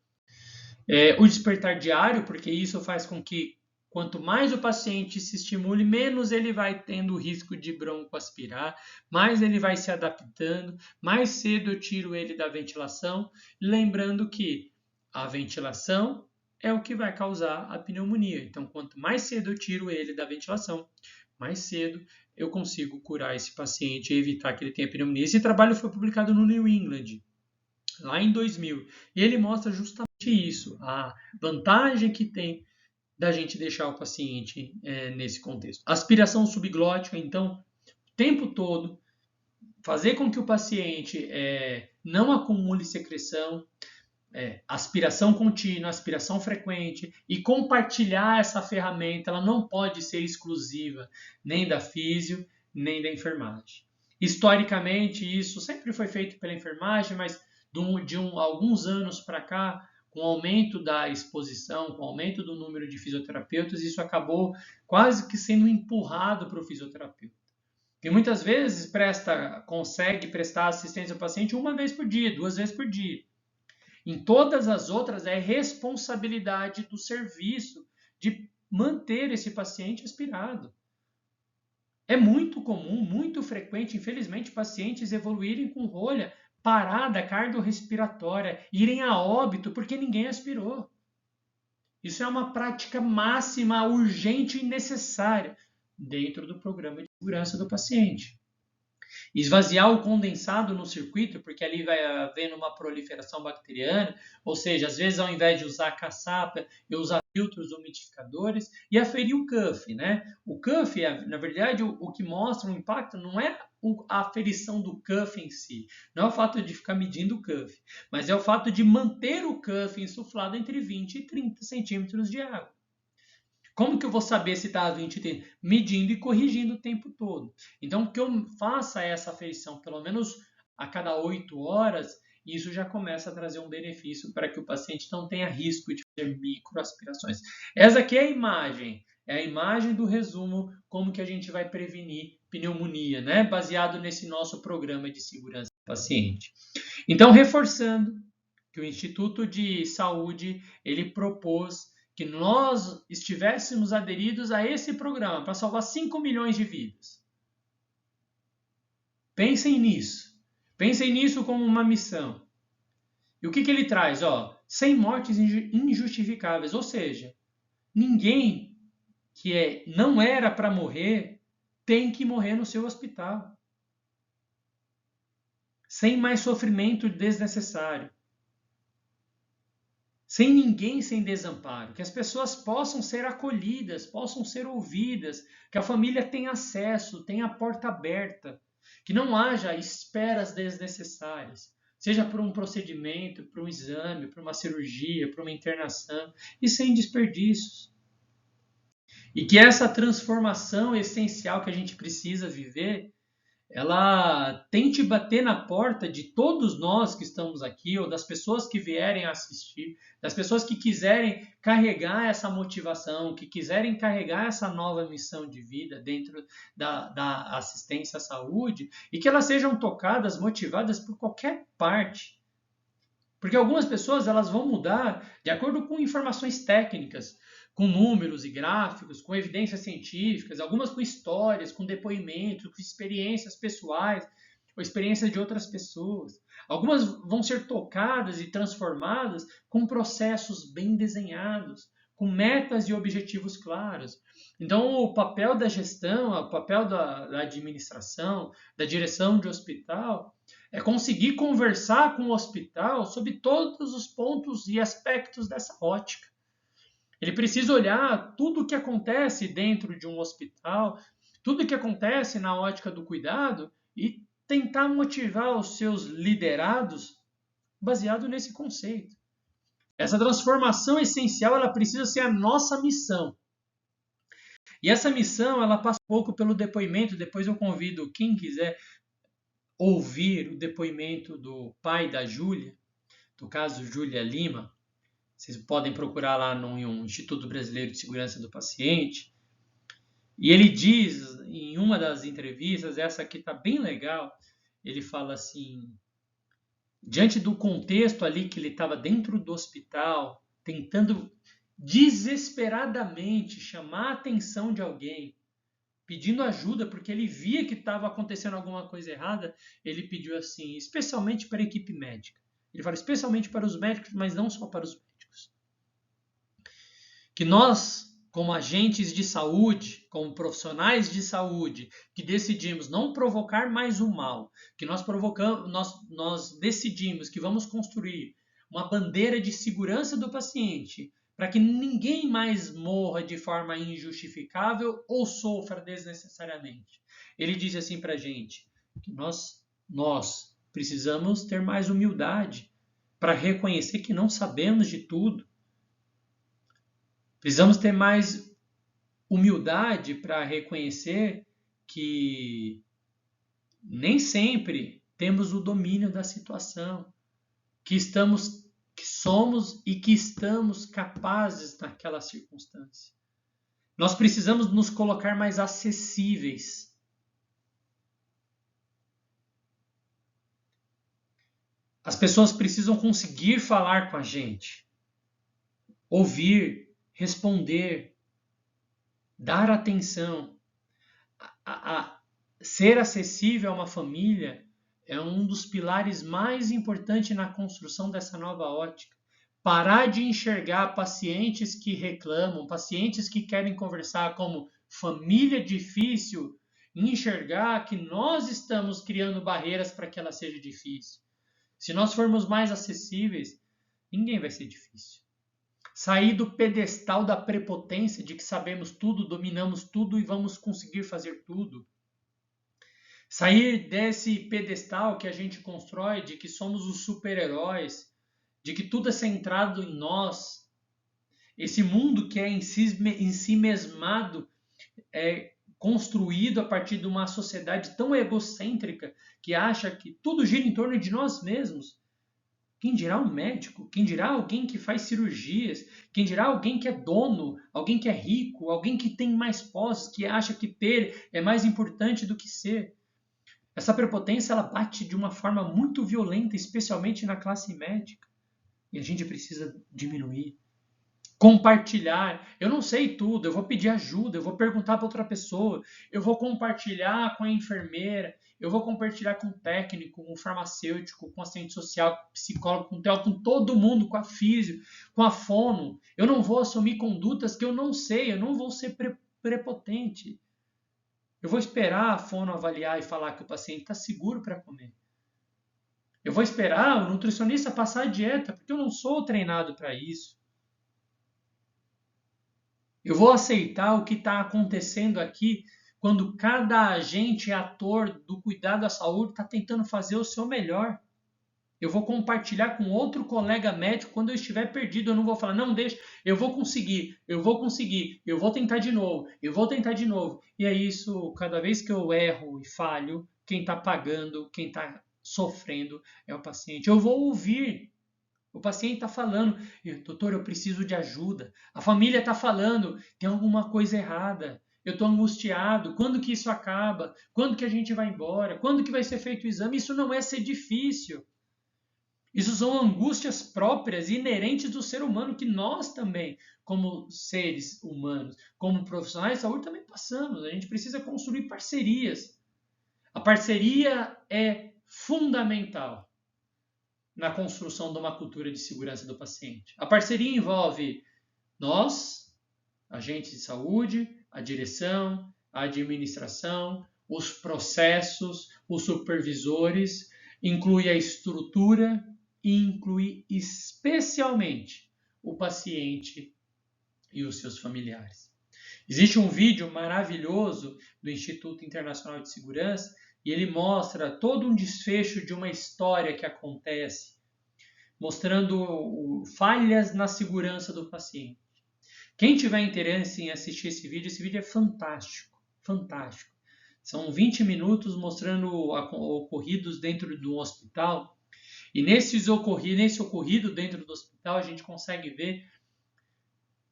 O despertar diário, porque isso faz com que quanto mais o paciente se estimule, menos ele vai tendo o risco de broncoaspirar, mais ele vai se adaptando, mais cedo eu tiro ele da ventilação, lembrando que a ventilação é o que vai causar a pneumonia. Então, quanto mais cedo eu tiro ele da ventilação, mais cedo eu consigo curar esse paciente e evitar que ele tenha pneumonia. Esse trabalho foi publicado no New England, lá em 2000, e ele mostra justamente isso, a vantagem que tem da gente deixar o paciente nesse contexto. Aspiração subglótica, então, o tempo todo, fazer com que o paciente não acumule secreção, aspiração contínua, aspiração frequente e compartilhar essa ferramenta, ela não pode ser exclusiva nem da físio, nem da enfermagem. Historicamente, isso sempre foi feito pela enfermagem, mas de alguns anos para cá, com o aumento da exposição, com o aumento do número de fisioterapeutas, isso acabou quase que sendo empurrado para o fisioterapeuta. Que muitas vezes consegue prestar assistência ao paciente uma vez por dia, 2 vezes por dia. Em todas as outras é responsabilidade do serviço de manter esse paciente aspirado. É muito comum, muito frequente, infelizmente, pacientes evoluírem com rolha parada cardiorrespiratória, irem a óbito porque ninguém aspirou. Isso é uma prática máxima, urgente e necessária dentro do programa de segurança do paciente. Esvaziar o condensado no circuito, porque ali vai havendo uma proliferação bacteriana, ou seja, às vezes ao invés de usar caçapa, eu usar filtros umidificadores e aferir o cuff, né? O cuff, na verdade, o que mostra o impacto não é a aferição do cuff em si, não é o fato de ficar medindo o cuff, mas é o fato de manter o cuff insuflado entre 20 e 30 centímetros de água. Como que eu vou saber se está a 20 e 30? Medindo e corrigindo o tempo todo. Então, que eu faça essa aferição pelo menos a cada 8 horas, isso já começa a trazer um benefício para que o paciente não tenha risco de fazer microaspirações. Essa aqui é a imagem do resumo, como que a gente vai prevenir pneumonia, né? Baseado nesse nosso programa de segurança do paciente. Então, reforçando que o Instituto de Saúde, ele propôs que nós estivéssemos aderidos a esse programa para salvar 5 milhões de vidas. Pensem nisso. Pensem nisso como uma missão. E o que ele traz? 100 mortes injustificáveis, ou seja, ninguém que não era para morrer tem que morrer no seu hospital. Sem mais sofrimento desnecessário. Sem ninguém sem desamparo, que as pessoas possam ser acolhidas, possam ser ouvidas, que a família tenha acesso, tenha a porta aberta, que não haja esperas desnecessárias, seja por um procedimento, por um exame, por uma cirurgia, por uma internação, e sem desperdícios. E que essa transformação essencial que a gente precisa viver, ela tente bater na porta de todos nós que estamos aqui, ou das pessoas que vierem assistir, das pessoas que quiserem carregar essa motivação, que quiserem carregar essa nova missão de vida dentro da assistência à saúde, e que elas sejam tocadas, motivadas por qualquer parte. Porque algumas pessoas elas vão mudar de acordo com informações técnicas, com números e gráficos, com evidências científicas, algumas com histórias, com depoimentos, com experiências pessoais, ou experiências de outras pessoas. Algumas vão ser tocadas e transformadas com processos bem desenhados, com metas e objetivos claros. Então, o papel da gestão, o papel da administração, da direção de hospital, é conseguir conversar com o hospital sobre todos os pontos e aspectos dessa ótica. Ele precisa olhar tudo o que acontece dentro de um hospital, tudo o que acontece na ótica do cuidado e tentar motivar os seus liderados baseado nesse conceito. Essa transformação essencial, ela precisa ser a nossa missão. E essa missão, ela passa um pouco pelo depoimento, depois eu convido quem quiser ouvir o depoimento do pai da Júlia, do caso Júlia Lima. Vocês podem procurar lá no Instituto Brasileiro de Segurança do Paciente. E ele diz, em uma das entrevistas, essa aqui está bem legal, ele fala assim, diante do contexto ali que ele estava dentro do hospital, tentando desesperadamente chamar a atenção de alguém, pedindo ajuda porque ele via que estava acontecendo alguma coisa errada, ele pediu assim, especialmente para a equipe médica. Ele fala especialmente para os médicos, mas não só para os médicos. Que nós, como agentes de saúde, como profissionais de saúde, que decidimos não provocar mais o mal, que nós decidimos que vamos construir uma bandeira de segurança do paciente, para que ninguém mais morra de forma injustificável ou sofra desnecessariamente. Ele diz assim para a gente, que nós precisamos ter mais humildade para reconhecer que não sabemos de tudo. Precisamos ter mais humildade para reconhecer que nem sempre temos o domínio da situação, que estamos que somos e que estamos capazes naquela circunstância. Nós precisamos nos colocar mais acessíveis. As pessoas precisam conseguir falar com a gente, ouvir, responder, dar atenção. Ser acessível a uma família é um dos pilares mais importantes na construção dessa nova ótica. Parar de enxergar pacientes que reclamam, pacientes que querem conversar como família difícil, e enxergar que nós estamos criando barreiras para que ela seja difícil. Se nós formos mais acessíveis, ninguém vai ser difícil. Sair do pedestal da prepotência de que sabemos tudo, dominamos tudo e vamos conseguir fazer tudo. Sair desse pedestal que a gente constrói de que somos os super-heróis, de que tudo é centrado em nós. Esse mundo que é em si mesmado, é construído a partir de uma sociedade tão egocêntrica que acha que tudo gira em torno de nós mesmos. Quem dirá um médico? Quem dirá alguém que faz cirurgias? Quem dirá alguém que é dono? Alguém que é rico? Alguém que tem mais posses? Que acha que ter é mais importante do que ser? Essa prepotência ela bate de uma forma muito violenta, especialmente na classe médica. E a gente precisa diminuir. Compartilhar. Eu não sei tudo, eu vou pedir ajuda, eu vou perguntar para outra pessoa, eu vou compartilhar com a enfermeira, eu vou compartilhar com o técnico, com o farmacêutico, com o assistente social, com o psicólogo, com o teólogo, com todo mundo, com a físio, com a fono. Eu não vou assumir condutas que eu não sei, eu não vou ser prepotente. Eu vou esperar a fono avaliar e falar que o paciente está seguro para comer. Eu vou esperar o nutricionista passar a dieta, porque eu não sou treinado para isso. Eu vou aceitar o que está acontecendo aqui quando cada agente ator do cuidado à saúde está tentando fazer o seu melhor. Eu vou compartilhar com outro colega médico quando eu estiver perdido. Eu não vou falar, não, deixa, eu vou conseguir, eu vou tentar de novo, eu vou tentar de novo. E é isso, cada vez que eu erro e falho, quem está pagando, quem está sofrendo é o paciente. Eu vou ouvir. O paciente está falando, doutor, eu preciso de ajuda. A família está falando, tem alguma coisa errada. Eu estou angustiado. Quando que isso acaba? Quando que a gente vai embora? Quando que vai ser feito o exame? Isso não é ser difícil. Isso são angústias próprias, inerentes do ser humano, que nós também, como seres humanos, como profissionais de saúde, também passamos. A gente precisa construir parcerias. A parceria é fundamental na construção de uma cultura de segurança do paciente. A parceria envolve nós, agentes de saúde, a direção, a administração, os processos, os supervisores, inclui a estrutura e inclui especialmente o paciente e os seus familiares. Existe um vídeo maravilhoso do Instituto Internacional de Segurança e ele mostra todo um desfecho de uma história que acontece, mostrando falhas na segurança do paciente. Quem tiver interesse em assistir esse vídeo é fantástico, fantástico. São 20 minutos mostrando ocorridos dentro do hospital. E nesse ocorrido dentro do hospital, a gente consegue ver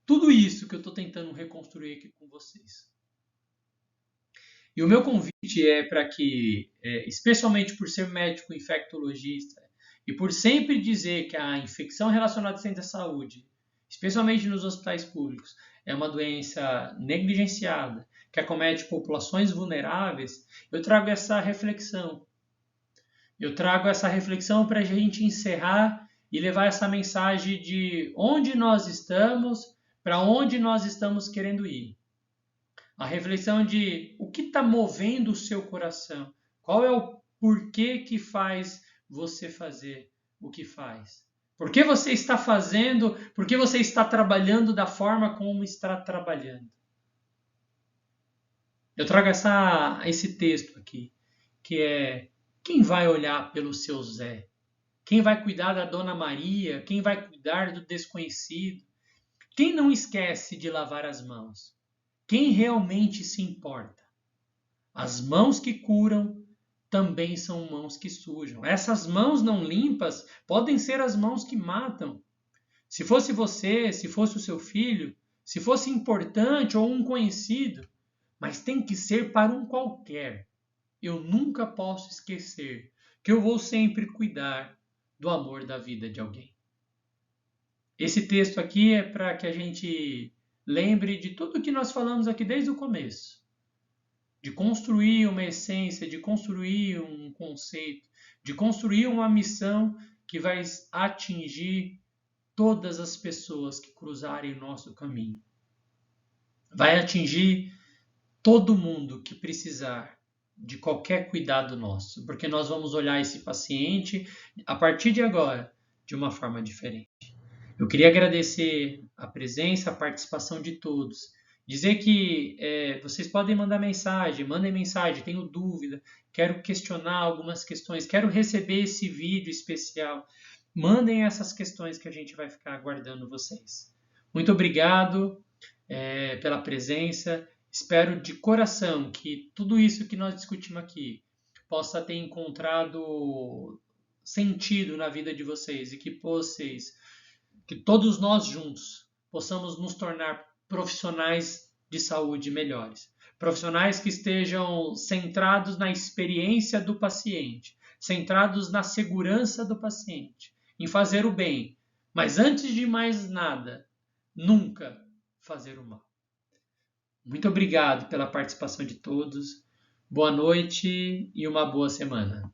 tudo isso que eu estou tentando reconstruir aqui com vocês. E o meu convite é para que, especialmente por ser médico infectologista e por sempre dizer que a infecção relacionada à ciência da saúde, especialmente nos hospitais públicos, é uma doença negligenciada, que acomete populações vulneráveis, eu trago essa reflexão. Eu trago essa reflexão para a gente encerrar e levar essa mensagem de onde nós estamos, para onde nós estamos querendo ir. A reflexão de o que está movendo o seu coração. Qual é o porquê que faz você fazer o que faz? Por que você está fazendo? Por que você está trabalhando da forma como está trabalhando? Eu trago esse texto aqui, que é: quem vai olhar pelo seu Zé? Quem vai cuidar da Dona Maria? Quem vai cuidar do desconhecido? Quem não esquece de lavar as mãos? Quem realmente se importa? As mãos que curam também são mãos que sujam. Essas mãos não limpas podem ser as mãos que matam. Se fosse você, se fosse o seu filho, se fosse importante ou um conhecido, mas tem que ser para um qualquer. Eu nunca posso esquecer que eu vou sempre cuidar do amor da vida de alguém. Esse texto aqui é para que a gente lembre de tudo que nós falamos aqui desde o começo. De construir uma essência, de construir um conceito, de construir uma missão que vai atingir todas as pessoas que cruzarem o nosso caminho. Vai atingir todo mundo que precisar de qualquer cuidado nosso, porque nós vamos olhar esse paciente, a partir de agora, de uma forma diferente. Eu queria agradecer a presença, a participação de todos. Dizer que vocês podem mandar mensagem, mandem mensagem, tenho dúvida, quero questionar algumas questões, quero receber esse vídeo especial. Mandem essas questões que a gente vai ficar aguardando vocês. Muito obrigado pela presença. Espero de coração que tudo isso que nós discutimos aqui possa ter encontrado sentido na vida de vocês e que todos nós juntos possamos nos tornar profissionais de saúde melhores. Profissionais que estejam centrados na experiência do paciente, centrados na segurança do paciente, em fazer o bem, mas antes de mais nada, nunca fazer o mal. Muito obrigado pela participação de todos. Boa noite e uma boa semana.